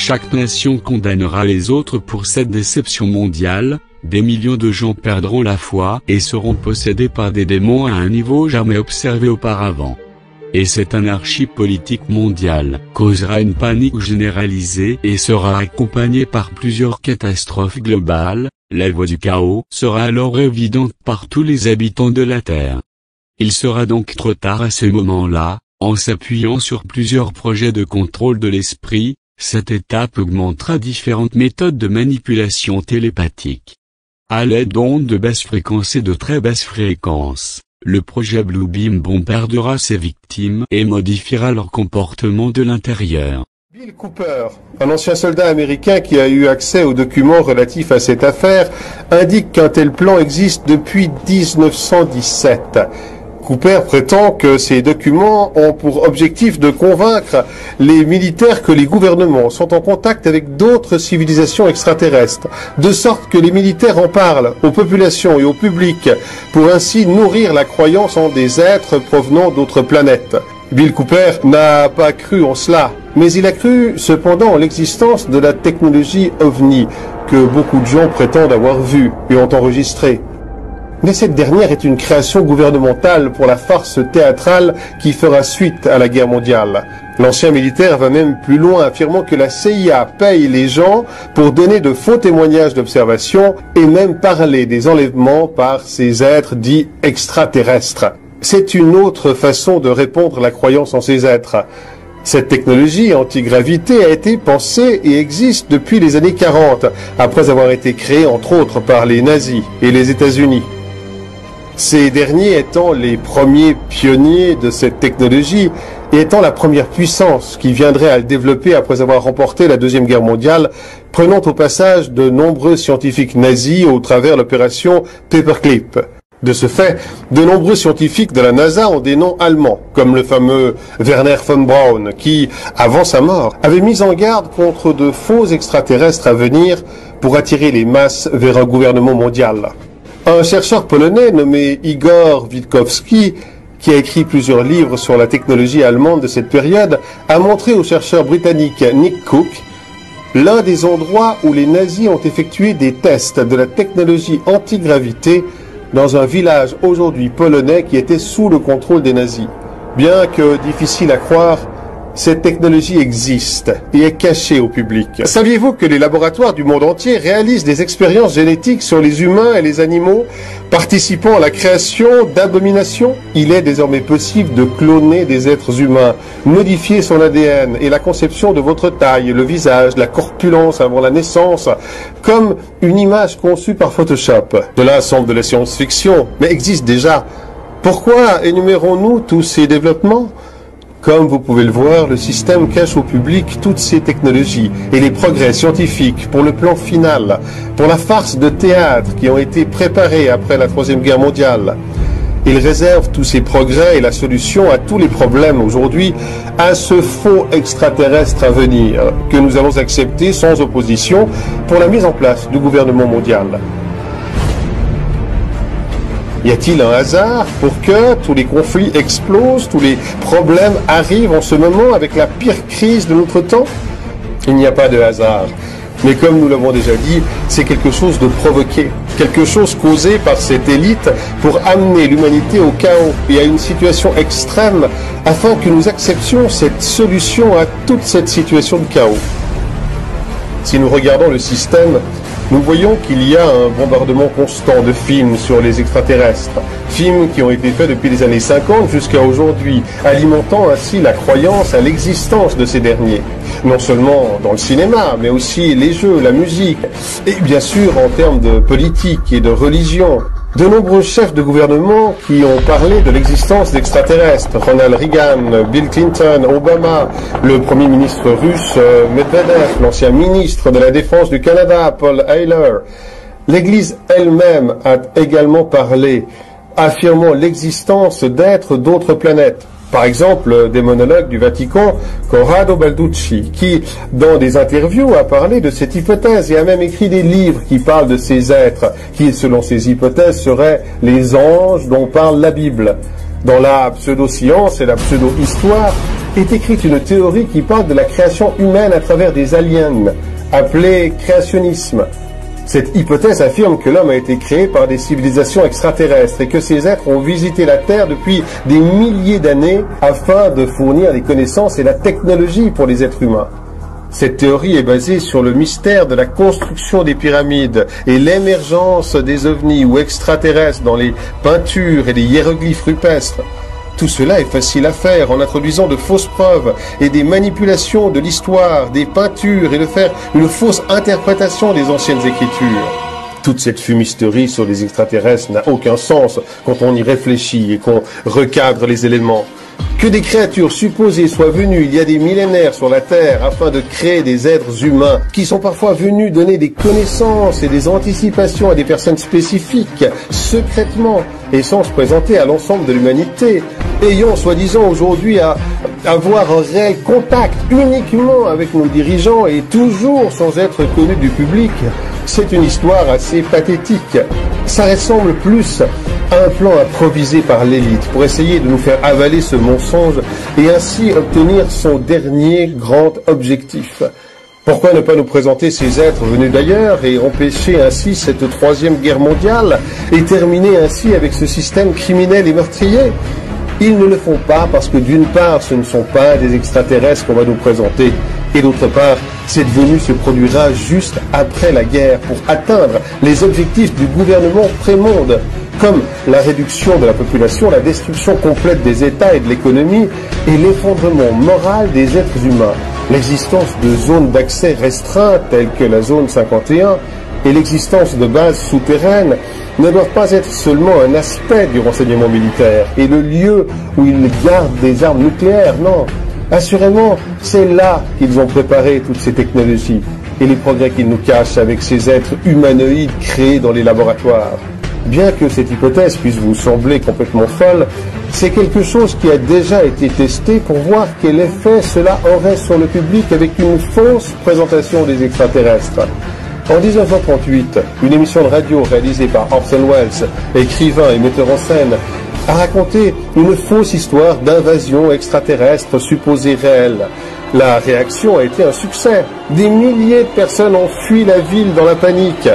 Chaque nation condamnera les autres pour cette déception mondiale, des millions de gens perdront la foi et seront possédés par des démons à un niveau jamais observé auparavant. Et cette anarchie politique mondiale causera une panique généralisée et sera accompagnée par plusieurs catastrophes globales. La voie du chaos sera alors évidente par tous les habitants de la Terre. Il sera donc trop tard à ce moment-là, en s'appuyant sur plusieurs projets de contrôle de l'esprit, cette étape augmentera différentes méthodes de manipulation télépathique. À l'aide d'ondes de basse fréquence et de très basse fréquence, le projet Bluebeam bombardera ses victimes et modifiera leur comportement de l'intérieur.
Bill Cooper, un ancien soldat américain qui a eu accès aux documents relatifs à cette affaire, indique qu'un tel plan existe depuis 1917. Cooper prétend que ces documents ont pour objectif de convaincre les militaires que les gouvernements sont en contact avec d'autres civilisations extraterrestres, de sorte que les militaires en parlent aux populations et au public, pour ainsi nourrir la croyance en des êtres provenant d'autres planètes. Bill Cooper n'a pas cru en cela, mais il a cru cependant en l'existence de la technologie OVNI, que beaucoup de gens prétendent avoir vue et ont enregistrée. Mais cette dernière est une création gouvernementale pour la farce théâtrale qui fera suite à la guerre mondiale. L'ancien militaire va même plus loin, affirmant que la CIA paye les gens pour donner de faux témoignages d'observation et même parler des enlèvements par ces êtres dits extraterrestres. C'est une autre façon de répondre à la croyance en ces êtres. Cette technologie antigravité a été pensée et existe depuis les années 40, après avoir été créée entre autres par les nazis et les États-Unis. Ces derniers étant les premiers pionniers de cette technologie et étant la première puissance qui viendrait à le développer après avoir remporté la Deuxième Guerre mondiale, prenant au passage de nombreux scientifiques nazis au travers l'opération Paperclip. De ce fait, de nombreux scientifiques de la NASA ont des noms allemands, comme le fameux Werner von Braun, qui, avant sa mort, avait mis en garde contre de faux extraterrestres à venir pour attirer les masses vers un gouvernement mondial. Un chercheur polonais nommé Igor Witkowski, qui a écrit plusieurs livres sur la technologie allemande de cette période, a montré au chercheur britannique Nick Cook l'un des endroits où les nazis ont effectué des tests de la technologie antigravité dans un village aujourd'hui polonais qui était sous le contrôle des nazis. Bien que difficile à croire, cette technologie existe et est cachée au public. Saviez-vous que les laboratoires du monde entier réalisent des expériences génétiques sur les humains et les animaux, participant à la création d'abominations? Il est désormais possible de cloner des êtres humains, modifier son ADN et la conception de votre taille, le visage, la corpulence avant la naissance, comme une image conçue par Photoshop. Cela semble de la science-fiction, mais existe déjà. Pourquoi énumérons-nous tous ces développements? Comme vous pouvez le voir, le système cache au public toutes ces technologies et les progrès scientifiques pour le plan final, pour la farce de théâtre qui ont été préparés après la Troisième Guerre mondiale. Il réserve tous ces progrès et la solution à tous les problèmes aujourd'hui à ce faux extraterrestre à venir, que nous allons accepter sans opposition pour la mise en place du gouvernement mondial. Y a-t-il un hasard pour que tous les conflits explosent, tous les problèmes arrivent en ce moment avec la pire crise de notre temps? Il n'y a pas de hasard. Mais comme nous l'avons déjà dit, c'est quelque chose de provoqué, quelque chose causé par cette élite pour amener l'humanité au chaos et à une situation extrême afin que nous acceptions cette solution à toute cette situation de chaos. Si nous regardons le système, nous voyons qu'il y a un bombardement constant de films sur les extraterrestres, films qui ont été faits depuis les années 50 jusqu'à aujourd'hui, alimentant ainsi la croyance à l'existence de ces derniers. Non seulement dans le cinéma, mais aussi les jeux, la musique, et bien sûr en termes de politique et de religion. De nombreux chefs de gouvernement qui ont parlé de l'existence d'extraterrestres, Ronald Reagan, Bill Clinton, Obama, le premier ministre russe Medvedev, l'ancien ministre de la Défense du Canada, Paul Heyler. L'Église elle-même a également parlé, affirmant l'existence d'êtres d'autres planètes. Par exemple, des monologues du Vatican, Corrado Balducci, qui, dans des interviews, a parlé de cette hypothèse et a même écrit des livres qui parlent de ces êtres, qui, selon ces hypothèses, seraient les anges dont parle la Bible. Dans la pseudo-science et la pseudo-histoire, est écrite une théorie qui parle de la création humaine à travers des aliens, appelée créationnisme. Cette hypothèse affirme que l'homme a été créé par des civilisations extraterrestres et que ces êtres ont visité la Terre depuis des milliers d'années afin de fournir les connaissances et la technologie pour les êtres humains. Cette théorie est basée sur le mystère de la construction des pyramides et l'émergence des ovnis ou extraterrestres dans les peintures et les hiéroglyphes rupestres. Tout cela est facile à faire en introduisant de fausses preuves et des manipulations de l'histoire, des peintures et de faire une fausse interprétation des anciennes écritures. Toute cette fumisterie sur les extraterrestres n'a aucun sens quand on y réfléchit et qu'on recadre les éléments. Que des créatures supposées soient venues il y a des millénaires sur la Terre afin de créer des êtres humains qui sont parfois venus donner des connaissances et des anticipations à des personnes spécifiques, secrètement, et sans se présenter à l'ensemble de l'humanité, ayant soi-disant aujourd'hui à avoir un réel contact uniquement avec nos dirigeants et toujours sans être connus du public, c'est une histoire assez pathétique. Ça ressemble plus à un plan improvisé par l'élite pour essayer de nous faire avaler ce mensonge et ainsi obtenir son dernier grand objectif. Pourquoi ne pas nous présenter ces êtres venus d'ailleurs et empêcher ainsi cette troisième guerre mondiale et terminer ainsi avec ce système criminel et meurtrier? Ils ne le font pas parce que d'une part ce ne sont pas des extraterrestres qu'on va nous présenter et d'autre part cette venue se produira juste après la guerre pour atteindre les objectifs du gouvernement pré-monde comme la réduction de la population, la destruction complète des États et de l'économie et l'effondrement moral des êtres humains. L'existence de zones d'accès restreintes telles que la zone 51 et l'existence de bases souterraines ne doivent pas être seulement un aspect du renseignement militaire et le lieu où ils gardent des armes nucléaires, non. Assurément, c'est là qu'ils ont préparé toutes ces technologies et les progrès qu'ils nous cachent avec ces êtres humanoïdes créés dans les laboratoires. Bien que cette hypothèse puisse vous sembler complètement folle, c'est quelque chose qui a déjà été testé pour voir quel effet cela aurait sur le public avec une fausse présentation des extraterrestres. En 1938, une émission de radio réalisée par Orson Welles, écrivain et metteur en scène, a raconté une fausse histoire d'invasion extraterrestre supposée réelle. La réaction a été un succès. Des milliers de personnes ont fui la ville dans la panique.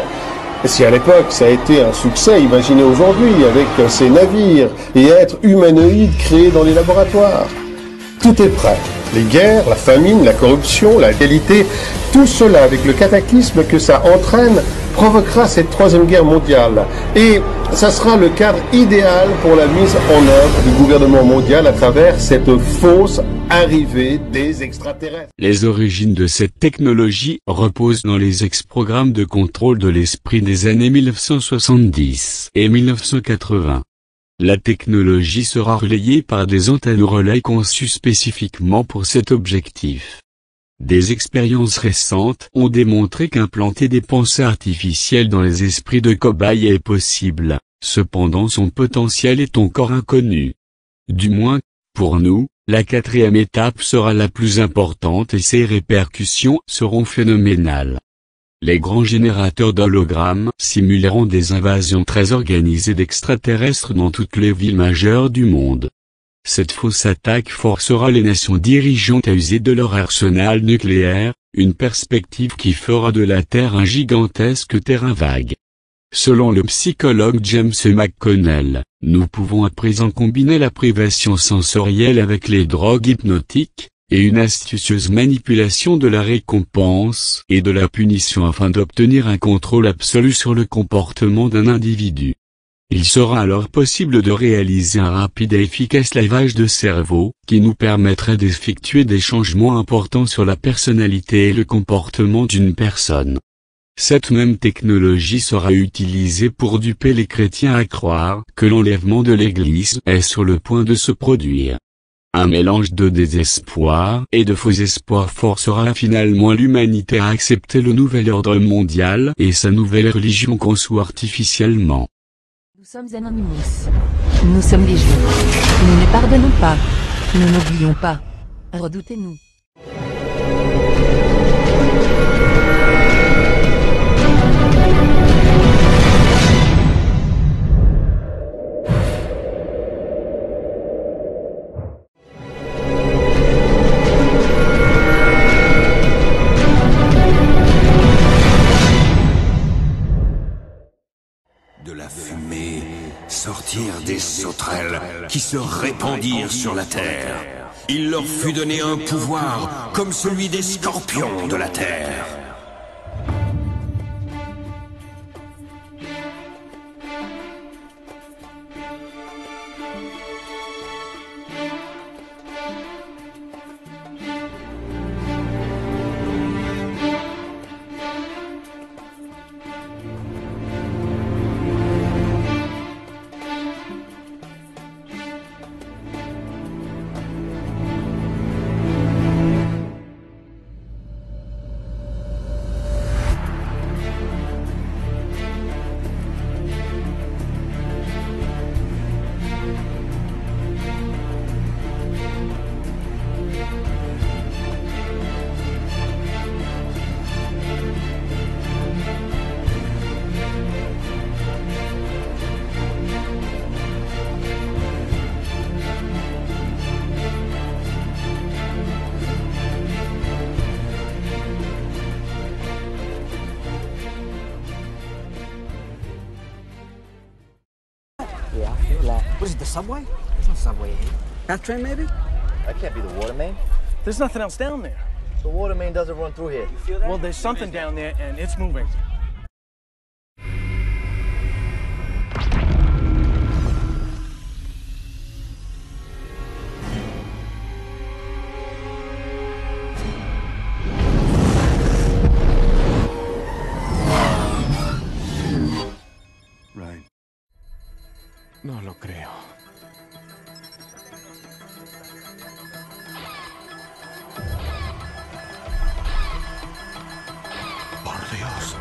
Si à l'époque ça a été un succès, imaginez aujourd'hui avec ces navires et êtres humanoïdes créés dans les laboratoires. Tout est prêt. Les guerres, la famine, la corruption, la qualité, tout cela avec le cataclysme que ça entraîne provoquera cette troisième guerre mondiale. Et ça sera le cadre idéal pour la mise en œuvre du gouvernement mondial à travers cette fausse arrivée des extraterrestres.
Les origines de cette technologie reposent dans les ex-programmes de contrôle de l'esprit des années 1970 et 1980. La technologie sera relayée par des antennes relais conçues spécifiquement pour cet objectif. Des expériences récentes ont démontré qu'implanter des pensées artificielles dans les esprits de cobayes est possible, cependant son potentiel est encore inconnu. Du moins, pour nous, la quatrième étape sera la plus importante et ses répercussions seront phénoménales. Les grands générateurs d'hologrammes simuleront des invasions très organisées d'extraterrestres dans toutes les villes majeures du monde. Cette fausse attaque forcera les nations dirigeantes à user de leur arsenal nucléaire, une perspective qui fera de la Terre un gigantesque terrain vague. Selon le psychologue James McConnell, nous pouvons à présent combiner la privation sensorielle avec les drogues hypnotiques, et une astucieuse manipulation de la récompense et de la punition afin d'obtenir un contrôle absolu sur le comportement d'un individu. Il sera alors possible de réaliser un rapide et efficace lavage de cerveau, qui nous permettrait d'effectuer des changements importants sur la personnalité et le comportement d'une personne. Cette même technologie sera utilisée pour duper les chrétiens à croire que l'enlèvement de l'Église est sur le point de se produire. Un mélange de désespoir et de faux espoirs forcera finalement l'humanité à accepter le nouvel ordre mondial et sa nouvelle religion conçue artificiellement.
Nous sommes Anonymous. Nous sommes légion. Nous ne pardonnons pas. Nous n'oublions pas. Redoutez-nous.
sortirent des sauterelles qui se répandirent sur la terre. Il leur fut donné un pouvoir comme celui des scorpions de la terre.
Yeah, I feel that. What is it, the subway? There's no subway here. That train, maybe?
That can't be the water main.
There's nothing else down there.
The water main doesn't run through here.
You feel that? Well, there's something down there, and it's moving.
Right. No lo creo.
Por Dios.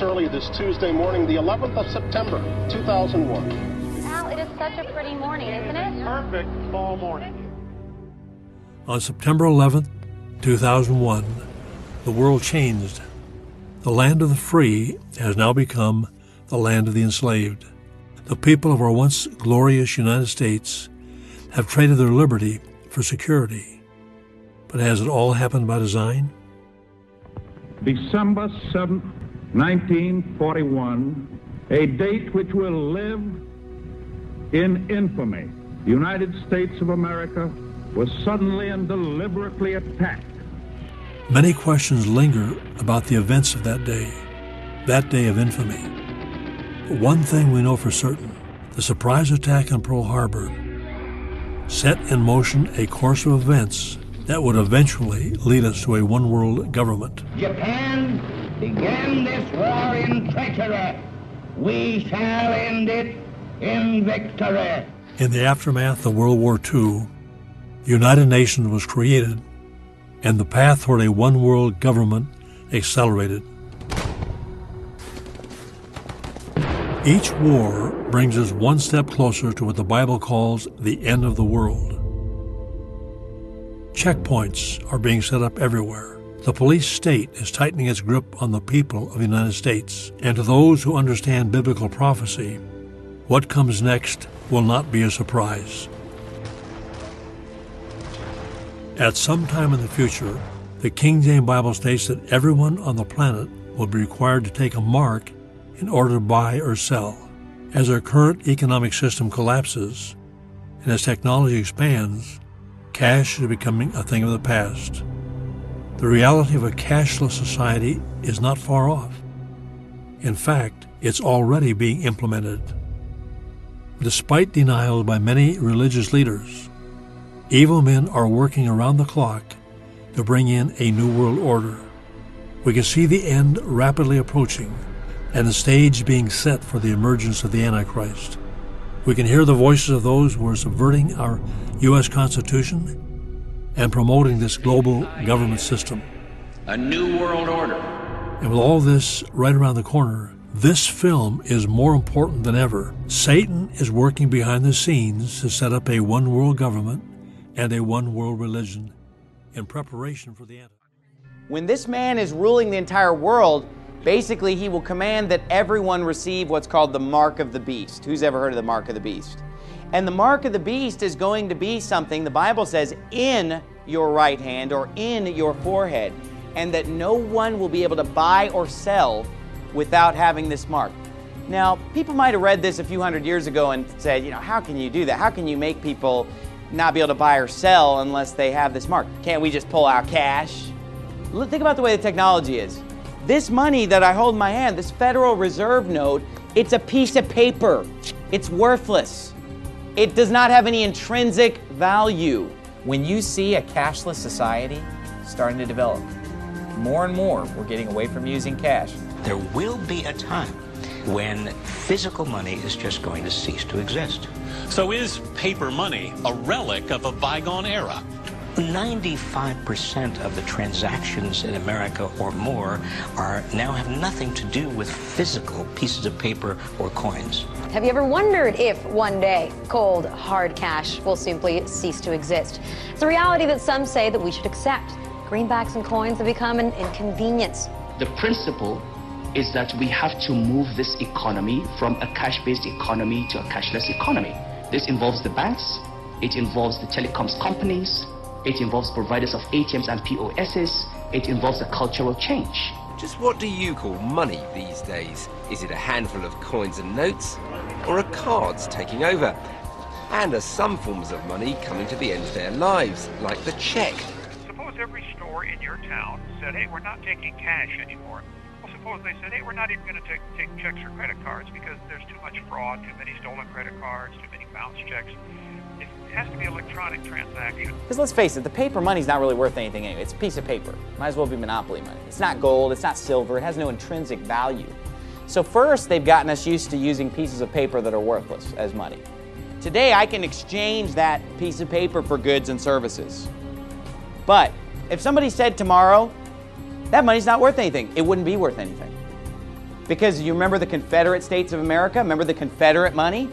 early this Tuesday morning, the 11th of September, 2001.
Al, it is such a pretty morning, isn't it?
Perfect fall morning.
On September 11th, 2001, the world changed. The land of the free has now become the land of the enslaved. The people of our once glorious United States have traded their liberty for security. But has it all happened by design?
December 7th, 1941, a date which will live in infamy. The United States of America was suddenly and deliberately attacked.
Many questions linger about the events of that day of infamy. But one thing we know for certain, the surprise attack on Pearl Harbor set in motion a course of events that would eventually lead us to a one-world government.
Japan began this war in treachery. We shall end it in victory.
In the aftermath of World War II, the United Nations was created, and the path toward a one-world government accelerated. Each war brings us one step closer to what the Bible calls the end of the world. Checkpoints are being set up everywhere. The police state is tightening its grip on the people of the United States. And to those who understand biblical prophecy, what comes next will not be a surprise. At some time in the future, the King James Bible states that everyone on the planet will be required to take a mark in order to buy or sell. As our current economic system collapses and as technology expands, cash is becoming a thing of the past. The reality of a cashless society is not far off. In fact, it's already being implemented. Despite denials by many religious leaders, evil men are working around the clock to bring in a new world order. We can see the end rapidly approaching and the stage being set for the emergence of the Antichrist. We can hear the voices of those who are subverting our U.S. Constitution and promoting this global government system.
A new world order.
And with all this right around the corner, this film is more important than ever. Satan is working behind the scenes to set up a one-world government and a one-world religion in preparation for the Antichrist.
When this man is ruling the entire world, basically he will command that everyone receive what's called the mark of the beast. Who's ever heard of the mark of the beast? And the mark of the beast is going to be something, the Bible says, in your right hand or in your forehead, and that no one will be able to buy or sell without having this mark. Now, people might have read this a few hundred years ago and said, you know, how can you do that? How can you make people not be able to buy or sell unless they have this mark? Can't we just pull out cash? Think about the way the technology is. This money that I hold in my hand, this Federal Reserve note, it's a piece of paper. It's worthless. It does not have any intrinsic value. When you see a cashless society starting to develop, more and more we're getting away from using cash.
There will be a time when physical money is just going to cease to exist.
So is paper money a relic of a bygone era?
95% of the transactions in America or more now have nothing to do with physical pieces of paper or coins.
Have you ever wondered if one day cold, hard cash will simply cease to exist? It's a reality that some say that we should accept. Greenbacks and coins have become an inconvenience.
The principle is that we have to move this economy from a cash-based economy to a cashless economy. This involves the banks, it involves the telecoms companies, it involves providers of ATMs and POSs. It involves a cultural change.
Just what do you call money these days? Is it a handful of coins and notes? Or are cards taking over? And are some forms of money coming to the end of their lives, like the check?
Suppose every store in your town said, hey, we're not taking cash anymore. Well, suppose they said, hey, we're not even going to take checks or credit cards because there's too much fraud, too many stolen credit cards, too many bounce checks. It has to be electronic transaction.
Because let's face it, the paper money's not really worth anything anyway. It's a piece of paper. Might as well be monopoly money. It's not gold, it's not silver, it has no intrinsic value. So first, they've gotten us used to using pieces of paper that are worthless as money. Today, I can exchange that piece of paper for goods and services. But if somebody said tomorrow, that money's not worth anything, it wouldn't be worth anything. Because you remember the Confederate States of America? Remember the Confederate money?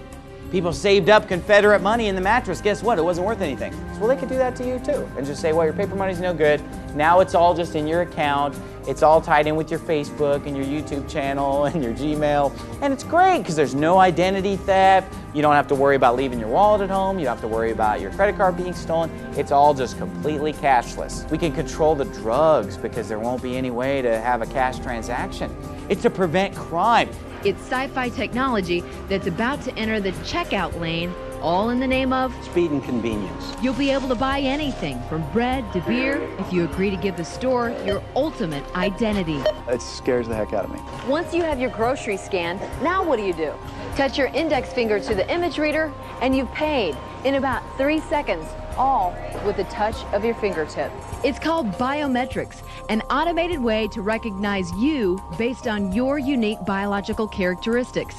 People saved up Confederate money in the mattress. Guess what? It wasn't worth anything. Well, they could do that to you too. And just say, well, your paper money's no good. Now it's all just in your account. It's all tied in with your Facebook and your YouTube channel and your Gmail. And it's great because there's no identity theft. You don't have to worry about leaving your wallet at home. You don't have to worry about your credit card being stolen. It's all just completely cashless. We can control the drugs because there won't be any way to have a cash transaction. It's to prevent crime.
It's sci-fi technology that's about to enter the checkout lane, all in the name of
speed and convenience.
You'll be able to buy anything from bread to beer if you agree to give the store your ultimate identity.
It scares the heck out of me.
Once you have your groceries scanned, now what do? Touch your index finger to the image reader and you've paid in about 3 seconds, all with the touch of your fingertip.
It's called biometrics, an automated way to recognize you based on your unique biological characteristics.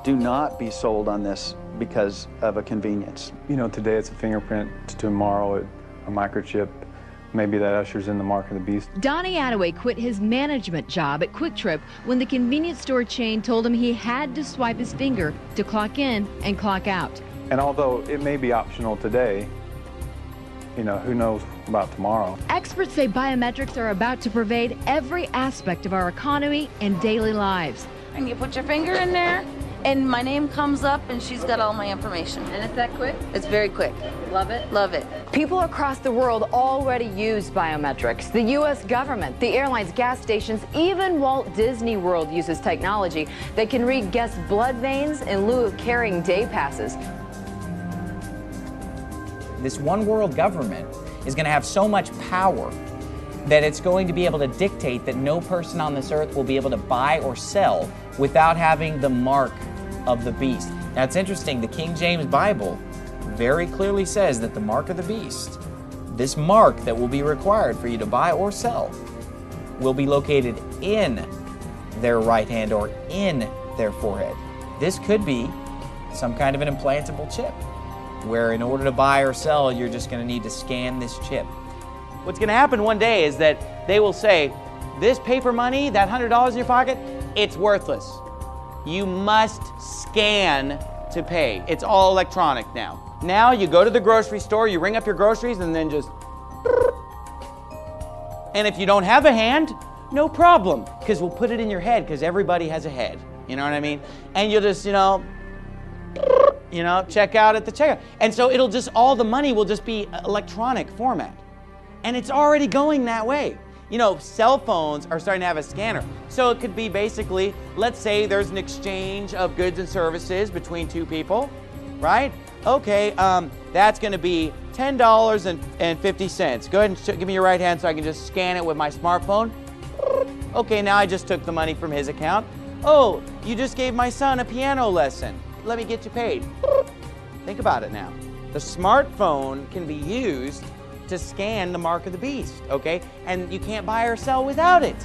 Do not be sold on this because of a convenience.
You know, today it's a fingerprint, tomorrow a microchip. Maybe that ushers in the mark of the beast.
Donnie Attaway quit his management job at Quick Trip when the convenience store chain told him he had to swipe his finger to clock in and clock out.
And although it may be optional today, you know, who knows about tomorrow.
Experts say biometrics are about to pervade every aspect of our economy and daily lives.
And you put your finger in there, and my name comes up, and she's got all my information.
And it's that quick?
It's very quick.
Love it?
Love it.
People across the world already use biometrics. The U.S. government, the airlines, gas stations, even Walt Disney World uses technology that can read guests' blood veins in lieu of carrying day passes.
This one world government is going to have so much power that it's going to be able to dictate that no person on this earth will be able to buy or sell without having the mark of the beast. Now it's interesting, the King James Bible very clearly says that the mark of the beast, this mark that will be required for you to buy or sell, will be located in their right hand or in their forehead. This could be some kind of an implantable chip, where in order to buy or sell, you're just going to need to scan this chip. What's going to happen one day is that they will say, this paper money, that $100 in your pocket, it's worthless. You must scan to pay. It's all electronic now. Now you go to the grocery store, you ring up your groceries, and then just... And if you don't have a hand, no problem, because we'll put it in your head, because everybody has a head. You know what I mean? And you'll just, check out at the checkout. And so it'll just, all the money will just be electronic format. And it's already going that way. You know, cell phones are starting to have a scanner. So it could be basically, let's say there's an exchange of goods and services between two people, right? Okay, that's gonna be $10.50. Go ahead and give me your right hand so I can just scan it with my smartphone. Okay, now I just took the money from his account. Oh, you just gave my son a piano lesson. Let me get you paid. Think about it now. The smartphone can be used to scan the mark of the beast, okay? And you can't buy or sell without it.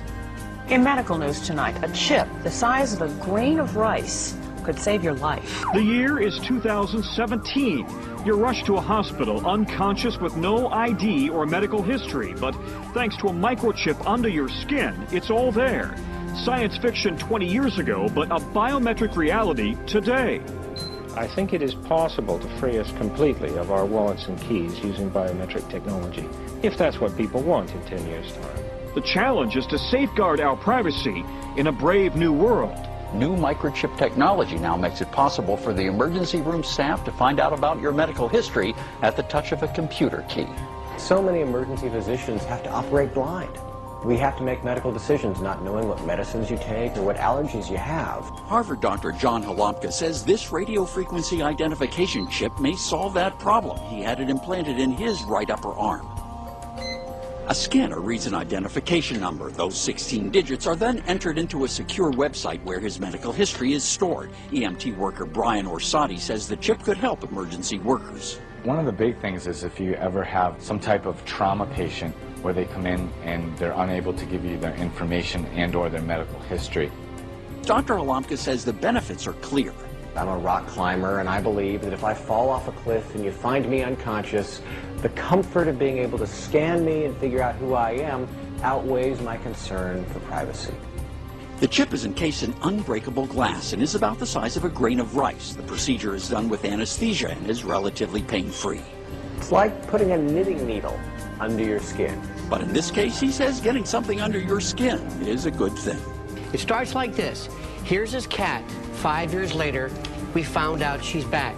In medical news tonight, a chip the size of a grain of rice could save your life.
The year is 2017. You're rushed to a hospital unconscious with no ID or medical history, but thanks to a microchip under your skin, it's all there. Science fiction 20 years ago, but a biometric reality today.
I think it is possible to free us completely of our wallets and keys using biometric technology, if that's what people want in 10 years' time.
The challenge is to safeguard our privacy in a brave new world.
New microchip technology now makes it possible for the emergency room staff to find out about your medical history at the touch of a computer key.
So many emergency physicians have to operate blind. We have to make medical decisions not knowing what medicines you take or what allergies you have.
Harvard Dr. John Halomka says this radio frequency identification chip may solve that problem. He had it implanted in his right upper arm. A scanner reads an identification number. Those 16 digits are then entered into a secure website where his medical history is stored. EMT worker Brian Orsatti says the chip could help emergency workers.
One of the big things is if you ever have some type of trauma patient where they come in and they're unable to give you their information and or their medical history.
Dr. Halomka says the benefits are clear.
I'm a rock climber, and I believe that if I fall off a cliff and you find me unconscious, the comfort of being able to scan me and figure out who I am outweighs my concern for privacy.
The chip is encased in unbreakable glass and is about the size of a grain of rice. The procedure is done with anesthesia and is relatively pain-free.
It's like putting a knitting needle under your skin.
But in this case, he says getting something under your skin is a good thing.
It starts like this. Here's his cat. 5 years later, we found out she's back.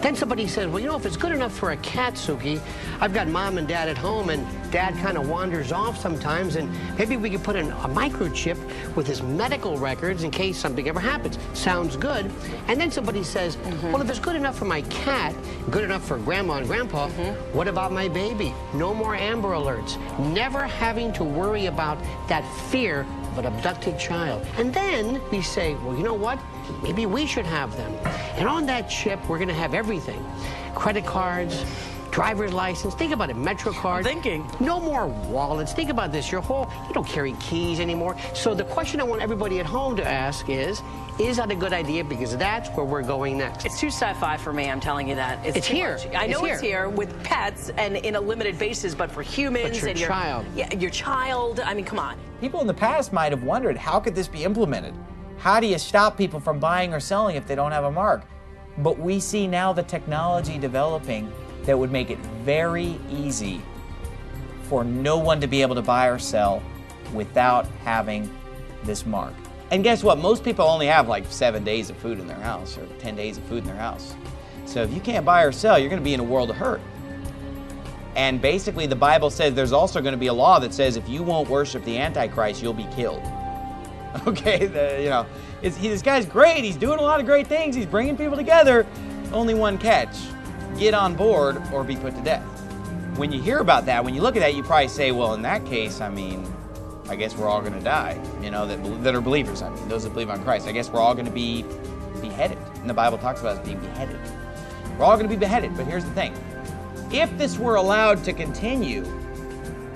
Then somebody says, well, you know, if it's good enough for a cat, Suki, I've got mom and dad at home, and dad kind of wanders off sometimes, and maybe we could put in a microchip with his medical records in case something ever happens. Sounds good. And then somebody says, well, if it's good enough for my cat, good enough for grandma and grandpa, what about my baby? No more Amber Alerts. Never having to worry about that fear of an abducted child. And then we say, well, you know what? Maybe we should have them. And on that chip, we're going to have everything. Credit cards, driver's license. Think about it, Metro card.
I'm thinking.
No more wallets. Think about this. You don't carry keys anymore. So the question I want everybody at home to ask is that a good idea? Because that's where we're going next.
It's too sci-fi for me, I'm telling you that.
It's here.
Much. I know it's here with pets and in a limited basis, but for humans
but your
and
child.
Your child, I mean, come on.
People in the past might have wondered, how could this be implemented? How do you stop people from buying or selling if they don't have a mark? But we see now the technology developing that would make it very easy for no one to be able to buy or sell without having this mark. And guess what? Most people only have like 7 days of food in their house or 10 days of food in their house. So if you can't buy or sell, you're going to be in a world of hurt. And basically the Bible says there's also going to be a law that says if you won't worship the Antichrist, you'll be killed. Okay, this guy's great. He's doing a lot of great things. He's bringing people together. Only one catch. Get on board or be put to death. When you hear about that, when you look at that, you probably say, well, in that case, I mean, I guess we're all going to die, you know, that are believers, I mean, those that believe on Christ. I guess we're all going to be beheaded. And the Bible talks about us being beheaded. We're all going to be beheaded, but here's the thing. If this were allowed to continue,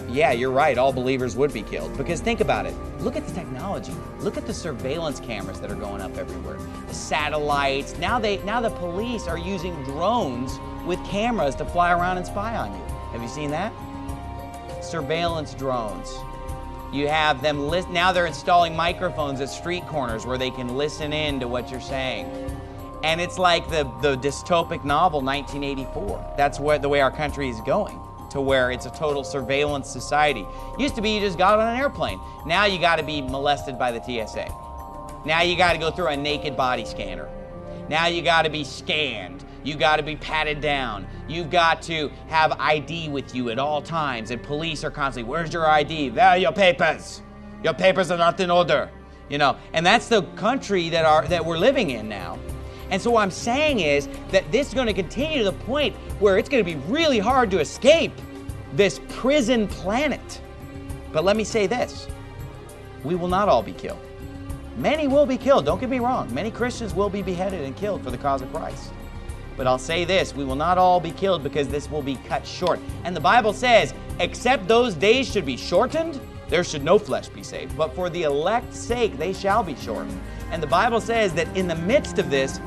yeah, you're right, all believers would be killed. Because think about it. Look at the technology. Look at the surveillance cameras that are going up everywhere. The satellites. Now the police are using drones with cameras to fly around and spy on you. Have you seen that? Surveillance drones. You have them now they're installing microphones at street corners where they can listen in to what you're saying. And it's like the dystopic novel 1984. That's the way our country is going, to where it's a total surveillance society. Used to be you just got on an airplane. Now you got to be molested by the TSA. Now you got to go through a naked body scanner. Now you got to be scanned. You got to be patted down. You've got to have ID with you at all times. And police are constantly, where's your ID? There are your papers. Your papers are not in order. You know, and that's the country that we're living in now. And so what I'm saying is that this is going to continue to the point where it's going to be really hard to escape this prison planet. But let me say this. We will not all be killed. Many will be killed, don't get me wrong. Many Christians will be beheaded and killed for the cause of Christ. But I'll say this, we will not all be killed because this will be cut short. And the Bible says, except those days should be shortened, there should no flesh be saved. But for the elect's sake, they shall be shortened. And the Bible says that in the midst of this,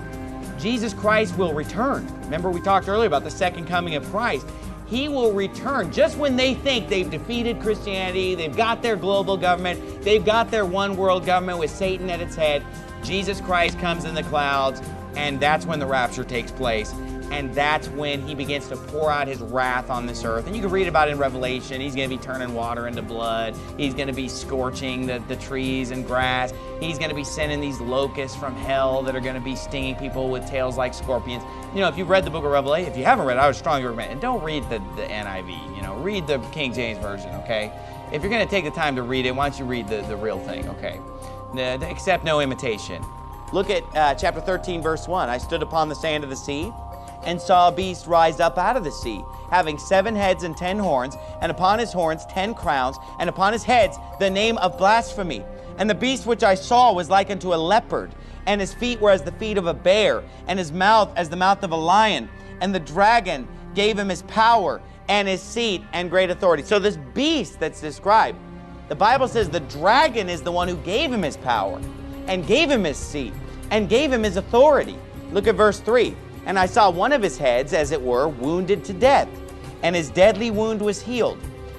Jesus Christ will return. Remember we talked earlier about the second coming of Christ. He will return just when they think they've defeated Christianity, they've got their global government, they've got their one world government with Satan at its head. Jesus Christ comes in the clouds, and that's when the rapture takes place. And that's when he begins to pour out his wrath on this earth. And you can read about it in Revelation. He's going to be turning water into blood. He's going to be scorching the trees and grass. He's going to be sending these locusts from hell that are going to be stinging people with tails like scorpions. You know, if you've read the book of Revelation, if you haven't read it, I would strongly recommend it. And don't read the NIV, you know, read the King James Version, okay? If you're going to take the time to read it, why don't you read the real thing, okay? Accept no imitation. Look at chapter 13, verse 1. I stood upon the sand of the sea, and saw a beast rise up out of the sea, having 7 heads and 10 horns, and upon his horns 10 crowns, and upon his heads the name of blasphemy. And the beast which I saw was like unto a leopard, and his feet were as the feet of a bear, and his mouth as the mouth of a lion. And the dragon gave him his power, and his seat, and great authority. So this beast that's described, the Bible says the dragon is the one who gave him his power, and gave him his seat, and gave him his authority. Look at verse 3. And I saw one of his heads, as it were, wounded to death, and his deadly wound was healed.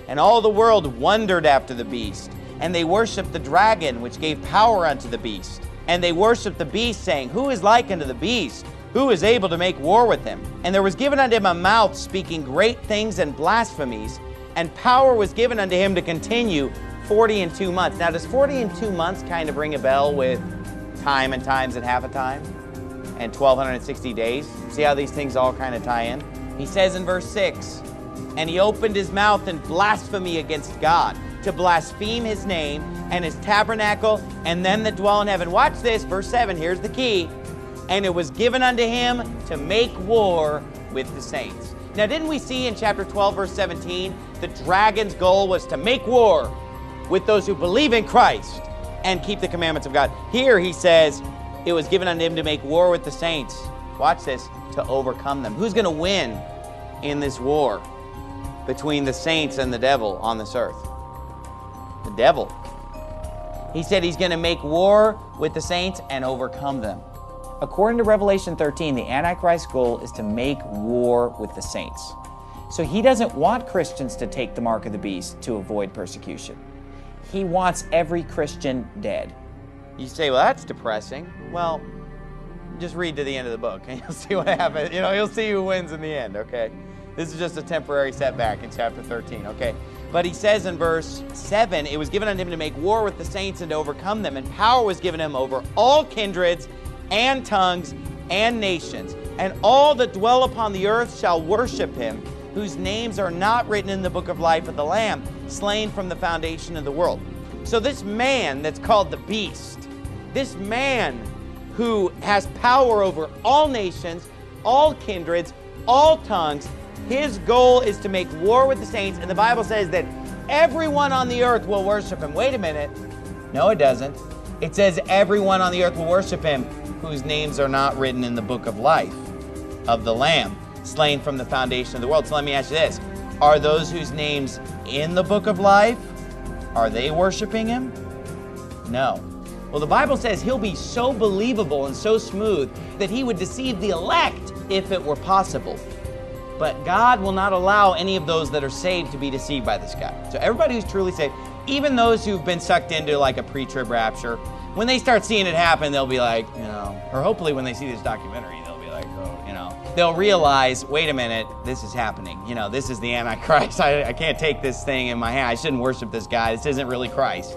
And all the world wondered after the beast, And they worshiped the dragon, which gave power unto the beast. And they worshiped the beast, saying, Who is like unto the beast? Who is able to make war with him? And there was given unto him a mouth speaking great things and blasphemies, and power was given unto him to continue 40 and 2 months. Now, does 40 and 2 months kind of ring a bell with time and times and half a time? And 1,260 days? See how these things all kind of tie in? He says in verse 6, And he opened his mouth in blasphemy against God, to blaspheme his name and his tabernacle and them that dwell in heaven. Watch this, verse 7, here's the key. And it was given unto him to make war with the saints. Now, didn't we see in chapter 12, verse 17, the dragon's goal was to make war with those who believe in Christ and keep the commandments of God? Here he says, it was given unto him to make war with the saints. Watch this, to overcome them. Who's going to win in this war between the saints and the devil on this earth? The devil. He said he's going to make war with the saints and overcome them. According to Revelation 13, the Antichrist's goal is to make war with the saints. So he doesn't want Christians to take the mark of the beast to avoid persecution. He wants every Christian dead. You say, well, that's depressing. Well, just read to the end of the book and you'll see what happens. You know, you'll see who wins in the end, okay? This is just a temporary setback in chapter 13, okay? But he says in verse 7, it was given unto him to make war with the saints and to overcome them, and power was given him over all kindreds and tongues and nations. And all that dwell upon the earth shall worship him, whose names are not written in the book of life of the Lamb, slain from the foundation of the world. So this man that's called the beast, this man who has power over all nations, all kindreds, all tongues, his goal is to make war with the saints, and the Bible says that everyone on the earth will worship him. Wait a minute. No, it doesn't. It says everyone on the earth will worship him, whose names are not written in the book of life of the Lamb, slain from the foundation of the world. So let me ask you this. Are those whose names in the book of life, are they worshiping him? No. Well, the Bible says he'll be so believable and so smooth that he would deceive the elect if it were possible. But God will not allow any of those that are saved to be deceived by this guy. So everybody who's truly saved, even those who've been sucked into like a pre-trib rapture, when they start seeing it happen, they'll be like, you know, or hopefully when they see this documentary, they'll be like, oh, you know, they'll realize, wait a minute, this is happening. You know, this is the Antichrist. I can't take this thing in my hand. I shouldn't worship this guy. This isn't really Christ.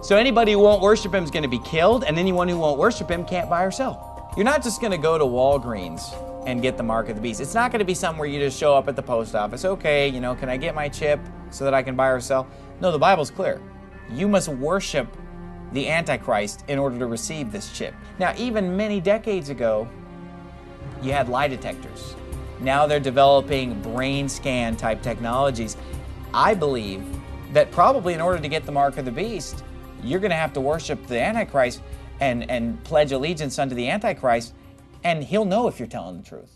So anybody who won't worship him is going to be killed, and anyone who won't worship him can't buy or sell. You're not just going to go to Walgreens and get the mark of the beast. It's not going to be somewhere you just show up at the post office. Okay, you know, can I get my chip so that I can buy or sell? No, the Bible's clear. You must worship the Antichrist in order to receive this chip. Now, even many decades ago, you had lie detectors. Now they're developing brain scan type technologies. I believe that probably in order to get the mark of the beast, you're going to have to worship the Antichrist and pledge allegiance unto the Antichrist, and he'll know if you're telling the truth.